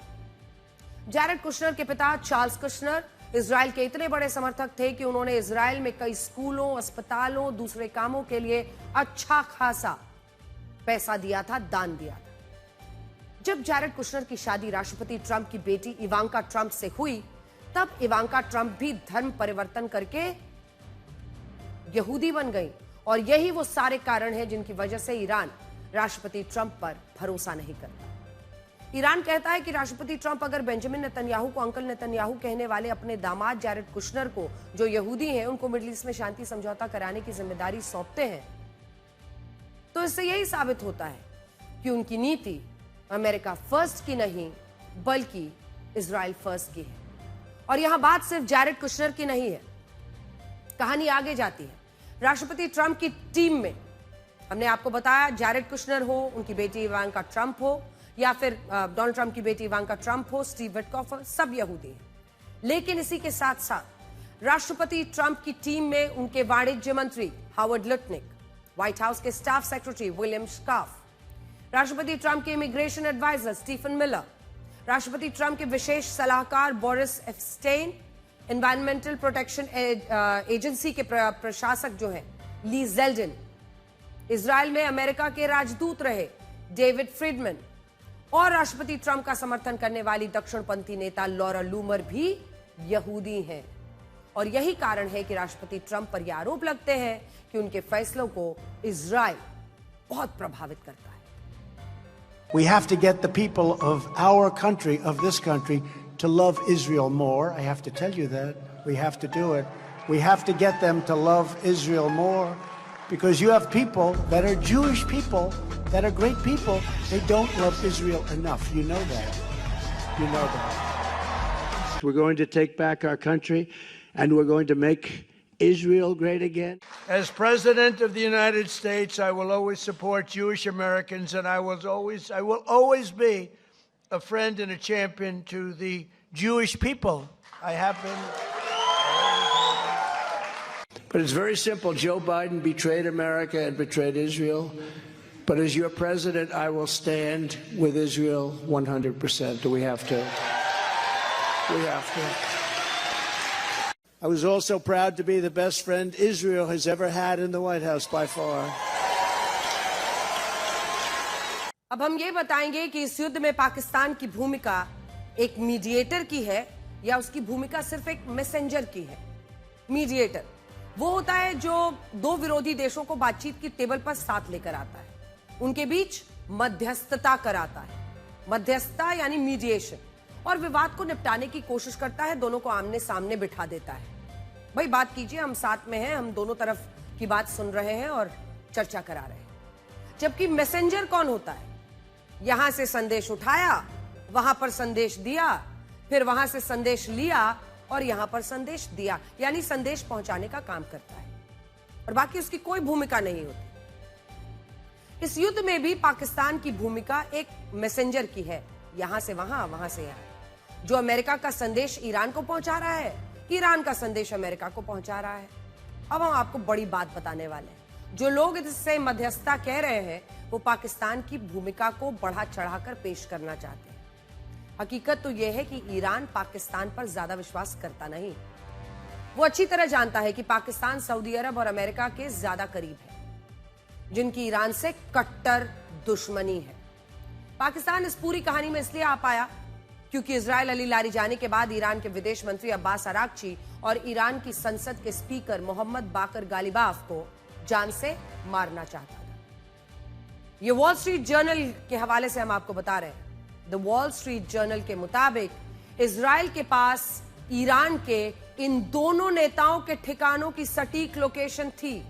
जैरेड कुशनर के पिता चार्ल्स कुशनर इजराइल के इतने बड़े समर्थक थे कि उन्होंने इजराइल में कई स्कूलों, अस्पतालों, दूसरे कामों के लिए अच्छा खासा पैसा दिया था, दान दिया था। जब जैरेड कुशनर की शादी राष्ट्रपति ट्रंप की बेटी इवांका ट्रंप से हुई, तब इवांका ट्रंप भी धर्म परिवर्तन करके यहूदी बन गई और यही वो सारे कारण हैं जिनकी वजह से ईरान राष्ट्रपति ट्रंप पर भरोसा नहीं करता। ईरान कहता है कि राष्ट्रपति ट्रंप अगर बेंजामिन नेतन्याहू को अंकल नेतन्याहू कहने वाले अपने दामाद जैरेड कुशनर को, जो यहूदी हैं, उनको मिडिल ईस्ट में शांति समझौता कराने की जिम्मेदारी सौंपते हैं, तो इससे यही साबित होता है कि उनकी नीति अमेरिका फर्स्ट की नहीं बल्कि इजराइल फर्स्ट की है। और यहां बात सिर्फ जैरेड कुशनर की नहीं है, कहानी आगे जाती है। राष्ट्रपति ट्रंप की टीम में हमने आपको बताया, जैरेड कुशनर हो, उनकी बेटी इवांका ट्रंप हो, या फिर डोनाल्ड ट्रंप की बेटी इवांका ट्रंप हो, स्टीव विटकॉफ हो, सब यहूदी हैं। लेकिन इसी के साथ साथ राष्ट्रपति ट्रंप की टीम में उनके वाणिज्य मंत्री हावर्ड लुटनिक, व्हाइट हाउस के स्टाफ सेक्रेटरी विलियम स्काफ, राष्ट्रपति ट्रंप के इमिग्रेशन एडवाइजर स्टीफन मिलर, राष्ट्रपति ट्रंप के विशेष सलाहकार बोरिस एफस्टेन, एनवायरमेंटल प्रोटेक्शन एजेंसी के प्रशासक जो हैं ली जेल्डन, इजराइल में अमेरिका के राजदूत रहे डेविड फ्रीडमैन, और राष्ट्रपति ट्रंप का समर्थन करने वाली दक्षिणपंथी नेता लॉरा लूमर भी यहूदी हैं। और यही कारण है कि राष्ट्रपति ट्रंप पर यह आरोप लगते हैं कि उनके फैसलों को इजराइल बहुत प्रभावित करता है। We have to get the people of our country, of this country, to love Israel more. I have to tell you that. We have to do it. We have to get them to love Israel more, because you have people that are Jewish people, that are great people. They don't love Israel enough. You know that. You know that. We're going to take back our country, and we're going to make Israel great again. As President of the United States, I will always support Jewish Americans, and I will always be a friend and a champion to the Jewish people. I have been. But it's very simple. Joe Biden betrayed America and betrayed Israel. But as your president, I will stand with Israel 100%. We have to. We have to. I was also proud to be the best friend Israel has ever had in the White House by far. अब हम ये बताएंगे कि इस युद्ध में पाकिस्तान की भूमिका एक मीडिएटर की है या उसकी भूमिका सिर्फ एक मैसेंजर की है। मीडिएटर वो होता है जो दो विरोधी देशों को बातचीत की टेबल पर साथ लेकर आता है, उनके बीच मध्यस्थता कराता है। मध्यस्थता यानी मीडिएशन, और विवाद को निपटाने की कोशिश करता है, दोनों को आमने सामने बिठा देता है। भाई बात कीजिए, हम साथ में हैं, हम दोनों तरफ की बात सुन रहे हैं और चर्चा करा रहे हैं। जबकि मैसेंजर कौन होता है? यहां से संदेश उठाया, वहां पर संदेश दिया, फिर वहां से संदेश लिया और यहां पर संदेश दिया, यानी संदेश पहुंचाने का काम करता है और बाकी उसकी कोई भूमिका नहीं होती। इस युद्ध में भी पाकिस्तान की भूमिका एक मैसेंजर की है, यहां से वहां, वहां से यहां। जो अमेरिका का संदेश ईरान को पहुंचा रहा है, ईरान का संदेश अमेरिका को पहुंचा रहा है। अब हम आपको बड़ी बात बताने वाले हैं। जो लोग इससे मध्यस्थता कह रहे हैं वो पाकिस्तान की भूमिका को बढ़ा चढ़ाकर पेश करना चाहते हैं। हकीकत तो यह है कि ईरान पाकिस्तान पर ज्यादा विश्वास करता नहीं। वो अच्छी तरह जानता है कि पाकिस्तान सऊदी अरब और अमेरिका के ज्यादा करीब है, जिनकी ईरान से कट्टर दुश्मनी है। पाकिस्तान इस पूरी कहानी में इसलिए आ पाया क्योंकि इजराइल अली लारीजानी के बाद ईरान के विदेश मंत्री अब्बास अरागची और ईरान की संसद के स्पीकर मोहम्मद बाकर गालिबाफ को जान से मारना चाहता था। ये वॉल स्ट्रीट जर्नल के हवाले से हम आपको बता रहे हैं। द वॉल स्ट्रीट जर्नल के मुताबिक इजराइल के पास ईरान के इन दोनों नेताओं के ठिकानों की सटीक लोकेशन थी।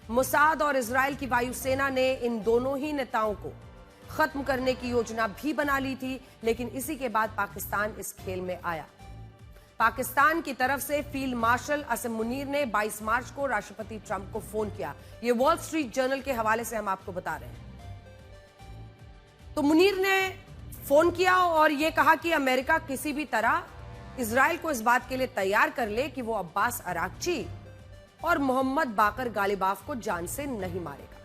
मोसाद और इजराइल की वायुसेना ने इन दोनों ही नेताओं को खत्म करने की योजना भी बना ली थी, लेकिन इसी के बाद पाकिस्तान इस खेल में आया। पाकिस्तान की तरफ से फील्ड मार्शल असम मुनीर ने 22 मार्च को राष्ट्रपति ट्रंप को फोन किया। यह वॉल स्ट्रीट जर्नल के हवाले से हम आपको बता रहे हैं। तो मुनीर ने फोन किया और यह कहा कि अमेरिका किसी भी तरह इजराइल को इस बात के लिए तैयार कर ले कि वो अब्बास अरागची और मोहम्मद बाकर गालिबाफ को जान से नहीं मारेगा।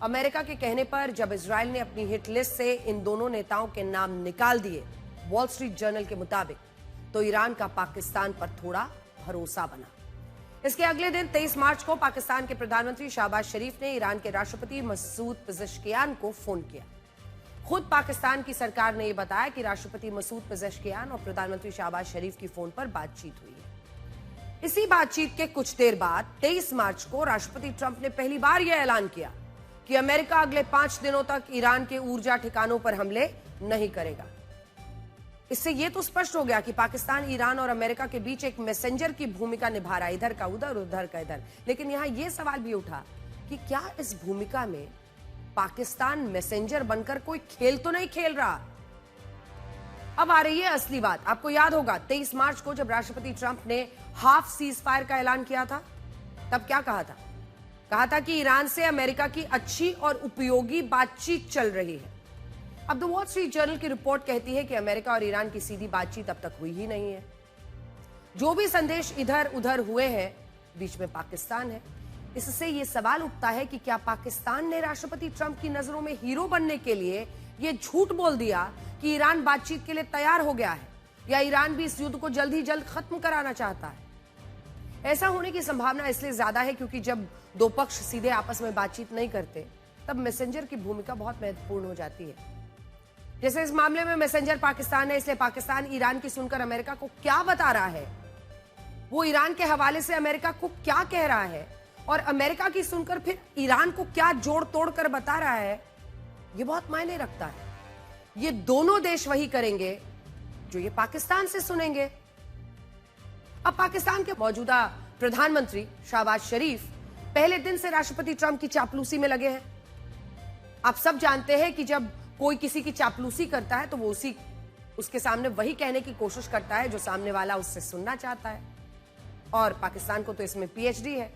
अमेरिका के कहने पर जब इजराइल ने अपनी हिट लिस्ट से इन दोनों नेताओं के नाम निकाल दिए, वॉल स्ट्रीट जर्नल के मुताबिक, तो ईरान का पाकिस्तान पर थोड़ा भरोसा बना। इसके अगले दिन 23 मार्च को पाकिस्तान के प्रधानमंत्री शहबाज शरीफ ने ईरान के राष्ट्रपति मसूद पेजेश्कियान को फोन किया। खुद पाकिस्तान की सरकार ने यह बताया कि राष्ट्रपति मसूद पेजेश्कियान और प्रधानमंत्री शहबाज शरीफ की फोन पर बातचीत हुई है। इसी बातचीत के कुछ देर बाद 23 मार्च को राष्ट्रपति ट्रंप ने पहली बार यह ऐलान किया कि अमेरिका अगले 5 दिनों तक ईरान के ऊर्जा ठिकानों पर हमले नहीं करेगा। इससे यह तो स्पष्ट हो गया कि पाकिस्तान ईरान और अमेरिका के बीच एक मैसेंजर की भूमिका निभा रहा है, इधर का उधर, उधर का इधर। लेकिन यहां यह सवाल भी उठा कि क्या इस भूमिका में पाकिस्तान मैसेंजर बनकर कोई खेल तो नहीं खेल रहा? अब आ रही है असली बात। आपको याद होगा 23 मार्च को जब राष्ट्रपति ट्रंप ने हाफ सीज फायर का ऐलान किया था, तब क्या कहा था? कहा था कि ईरान से अमेरिका की अच्छी और उपयोगी बातचीत चल रही है। अब द वॉल स्ट्रीट जर्नल की रिपोर्ट कहती है कि अमेरिका और ईरान की सीधी बातचीत अब तक हुई ही नहीं है। जो भी संदेश इधर उधर हुए हैं, बीच में पाकिस्तान है। इससे यह सवाल उठता है कि क्या पाकिस्तान ने राष्ट्रपति ट्रंप की नजरों में हीरो बनने के लिए यह झूठ बोल दिया कि ईरान बातचीत के लिए तैयार हो गया है, या ईरान भी इस युद्ध को जल्द ही जल्द खत्म कराना चाहता है? ऐसा होने की संभावना इसलिए ज्यादा है क्योंकि जब दो पक्ष सीधे आपस में बातचीत नहीं करते, तब मैसेंजर की भूमिका बहुत महत्वपूर्ण हो जाती है। जैसे इस मामले में मैसेंजर पाकिस्तान है, इसलिए पाकिस्तान ईरान की सुनकर अमेरिका को क्या बता रहा है, वो ईरान के हवाले से अमेरिका को क्या कह रहा है, और अमेरिका की सुनकर फिर ईरान को क्या जोड़ तोड़ कर बता रहा है, ये बहुत मायने रखता है। ये दोनों देश वही करेंगे जो ये पाकिस्तान से सुनेंगे। अब पाकिस्तान के मौजूदा प्रधानमंत्री शहबाज शरीफ पहले दिन से राष्ट्रपति ट्रंप की चापलूसी में लगे हैं। आप सब जानते हैं कि जब कोई किसी की चापलूसी करता है तो वो उसके सामने वही कहने की कोशिश करता है जो सामने वाला उससे सुनना चाहता है, और पाकिस्तान को तो इसमें पीएचडी है।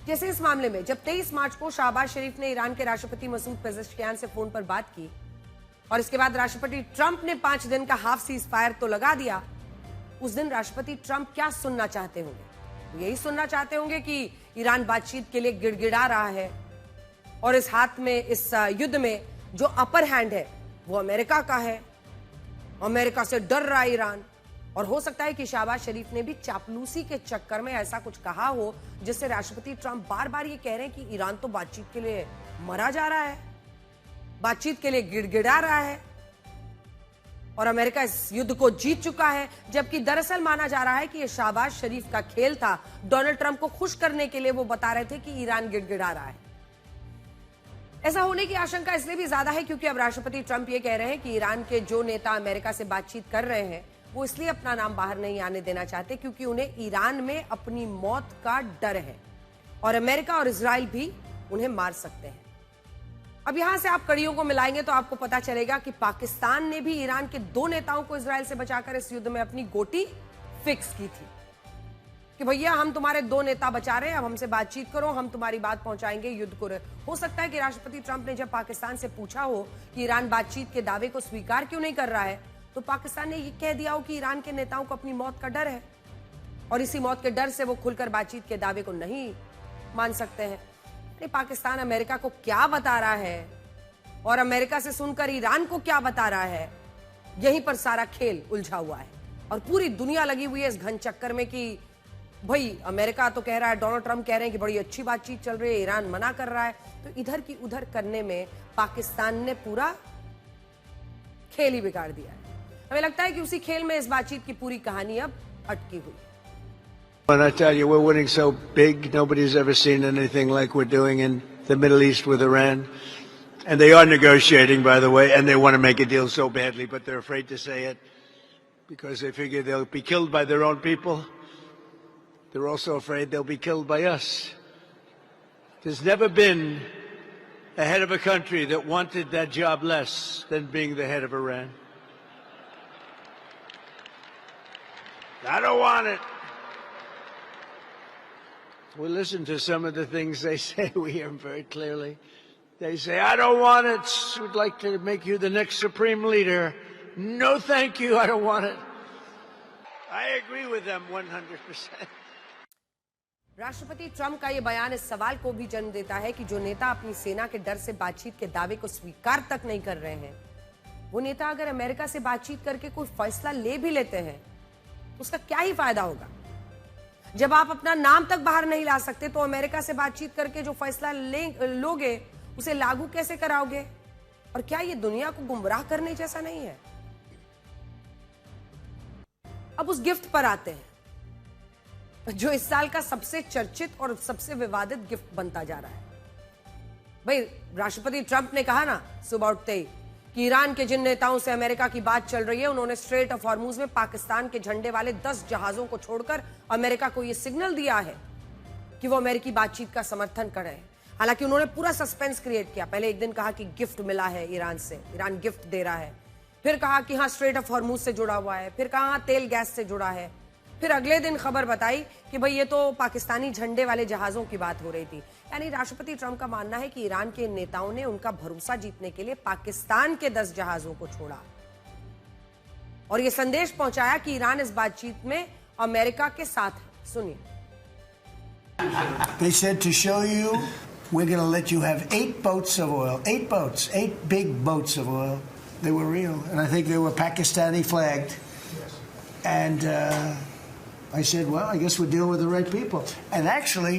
जैसे इस मामले में जब 23 मार्च को शहबाज शरीफ ने ईरान के राष्ट्रपति मसूद पेजेश्कियान से फोन पर बात की और इसके बाद राष्ट्रपति ट्रंप ने 5 दिन का हाफ सीज फायर तो लगा दिया, उस दिन राष्ट्रपति ट्रंप क्या सुनना चाहते होंगे? यही सुनना चाहते होंगे कि ईरान बातचीत के लिए गिड़गिड़ा रहा है और इस हाथ में, इस युद्ध में जो अपर हैंड है वो अमेरिका का है, अमेरिका से डर रहा है ईरान। और हो सकता है कि शहबाज शरीफ ने भी चापलूसी के चक्कर में ऐसा कुछ कहा हो जिससे राष्ट्रपति ट्रंप बार बार ये कह रहे हैं कि ईरान तो बातचीत के लिए मरा जा रहा है, बातचीत के लिए गिड़गिड़ा रहा है और अमेरिका इस युद्ध को जीत चुका है, जबकि दरअसल माना जा रहा है कि यह शहबाज शरीफ का खेल था। डोनाल्ड ट्रंप को खुश करने के लिए वो बता रहे थे कि ईरान गिड़गिड़ा रहा है। ऐसा होने की आशंका इसलिए भी ज्यादा है क्योंकि अब राष्ट्रपति ट्रंप ये कह रहे हैं कि ईरान के जो नेता अमेरिका से बातचीत कर रहे हैं वो इसलिए अपना नाम बाहर नहीं आने देना चाहते क्योंकि उन्हें ईरान में अपनी मौत का डर है और अमेरिका और इजराइल भी उन्हें मार सकते हैं। अब यहां से आप कड़ियों को मिलाएंगे तो आपको पता चलेगा कि पाकिस्तान ने भी ईरान के 2 नेताओं को इजराइल से बचाकर इस युद्ध में अपनी गोटी फिक्स की थी कि भैया हम तुम्हारे 2 नेता बचा रहे हैं, अब हमसे बातचीत करो, हम तुम्हारी बात पहुंचाएंगे, युद्ध को। हो सकता है कि राष्ट्रपति ट्रंप ने जब पाकिस्तान से पूछा हो कि ईरान बातचीत के दावे को स्वीकार क्यों नहीं कर रहा है, तो पाकिस्तान ने यह कह दिया हो कि ईरान के नेताओं को अपनी मौत का डर है और इसी मौत के डर से वो खुलकर बातचीत के दावे को नहीं मान सकते हैं। पाकिस्तान अमेरिका को क्या बता रहा है और अमेरिका से सुनकर ईरान को क्या बता रहा है, यहीं पर सारा खेल उलझा हुआ है और पूरी दुनिया लगी हुई है इस घन चक्कर में कि भाई अमेरिका तो कह रहा है, डोनाल्ड ट्रंप कह रहे हैं कि बड़ी अच्छी बातचीत चल रही है, ईरान मना कर रहा है। तो इधर की उधर करने में पाकिस्तान ने पूरा खेल ही बिगाड़ दिया है। हमें लगता है कि उसी खेल में इस बातचीत की पूरी कहानी अब अटकी हुई है। And I tell you, we're winning so big, nobody's ever seen anything like we're doing in the Middle East with Iran. And they are negotiating, by the way, and they want to make a deal so badly, but they're afraid to say it because they figure they'll be killed by their own people. They're also afraid they'll be killed by us. There's never been a head of a country that wanted that job less than being the head of Iran. I don't want it. We listen to some of the things they say. We hear them very clearly. They say, I don't want it. We'd like to make you the next supreme leader. No, thank you. I don't want it. I agree with them 100%. राष्ट्रपति Trump का यह बयान इस सवाल को भी जन्म देता है कि जो नेता अपनी सेना के डर से बातचीत के दावे को स्वीकार तक नहीं कर रहे हैं, वो नेता अगर अमेरिका से बातचीत करके कोई फैसला ले भी लेते हैं, उसका क्या ही फायदा होगा? जब आप अपना नाम तक बाहर नहीं ला सकते तो अमेरिका से बातचीत करके जो फैसला लोगे उसे लागू कैसे कराओगे? और क्या ये दुनिया को गुमराह करने जैसा नहीं है? अब उस गिफ्ट पर आते हैं जो इस साल का सबसे चर्चित और सबसे विवादित गिफ्ट बनता जा रहा है। भाई राष्ट्रपति ट्रंप ने कहा ना सुबह उठते ही कि ईरान के जिन नेताओं से अमेरिका की बात चल रही है उन्होंने स्ट्रेट ऑफ हॉर्मुज में पाकिस्तान के झंडे वाले 10 जहाजों को छोड़कर अमेरिका को यह सिग्नल दिया है कि वो अमेरिकी बातचीत का समर्थन कर रहे हैं। हालांकि उन्होंने पूरा सस्पेंस क्रिएट किया। पहले एक दिन कहा कि गिफ्ट मिला है ईरान से, ईरान गिफ्ट दे रहा है, फिर कहा कि हाँ स्ट्रेट ऑफ हॉर्मूज से जुड़ा हुआ है, फिर कहा तेल गैस से जुड़ा है, फिर अगले दिन खबर बताई कि भाई ये तो पाकिस्तानी झंडे वाले जहाजों की बात हो रही थी। यानी राष्ट्रपति ट्रंप का मानना है कि ईरान के नेताओं ने उनका भरोसा जीतने के लिए पाकिस्तान के 10 जहाजों को छोड़ा और यह संदेश पहुंचाया कि ईरान इस बातचीत में अमेरिका के साथ है। सुनिए। They said to show you, we're going to let you have 8 boats of oil. 8 boats, 8 big boats of oil. They were real, and I think they were Pakistani flagged. And I said, well, I guess we're dealing with the right people. And actually,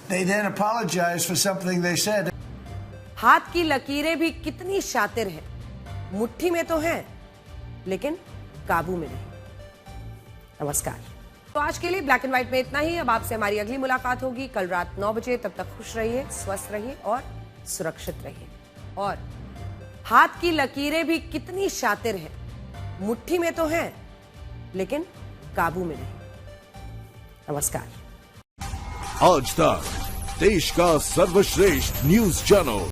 they then apologized for something they said. हाथ की लकीरें भी कितनी शातिर हैं, मुट्ठी में तो हैं, लेकिन काबू में नहीं। नमस्कार। तो आज के लिए ब्लैक एंड व्हाइट में इतना ही। अब आपसे हमारी अगली मुलाकात होगी कल रात 9 बजे। तब तक खुश रहिए, स्वस्थ रहिए और सुरक्षित रहिए। और हाथ की लकीरें भी कितनी शातिर हैं, मुट्ठी में तो हैं, लेकिन काबू में नहीं। नमस्कार। आज तक देश का सर्वश्रेष्ठ न्यूज चैनल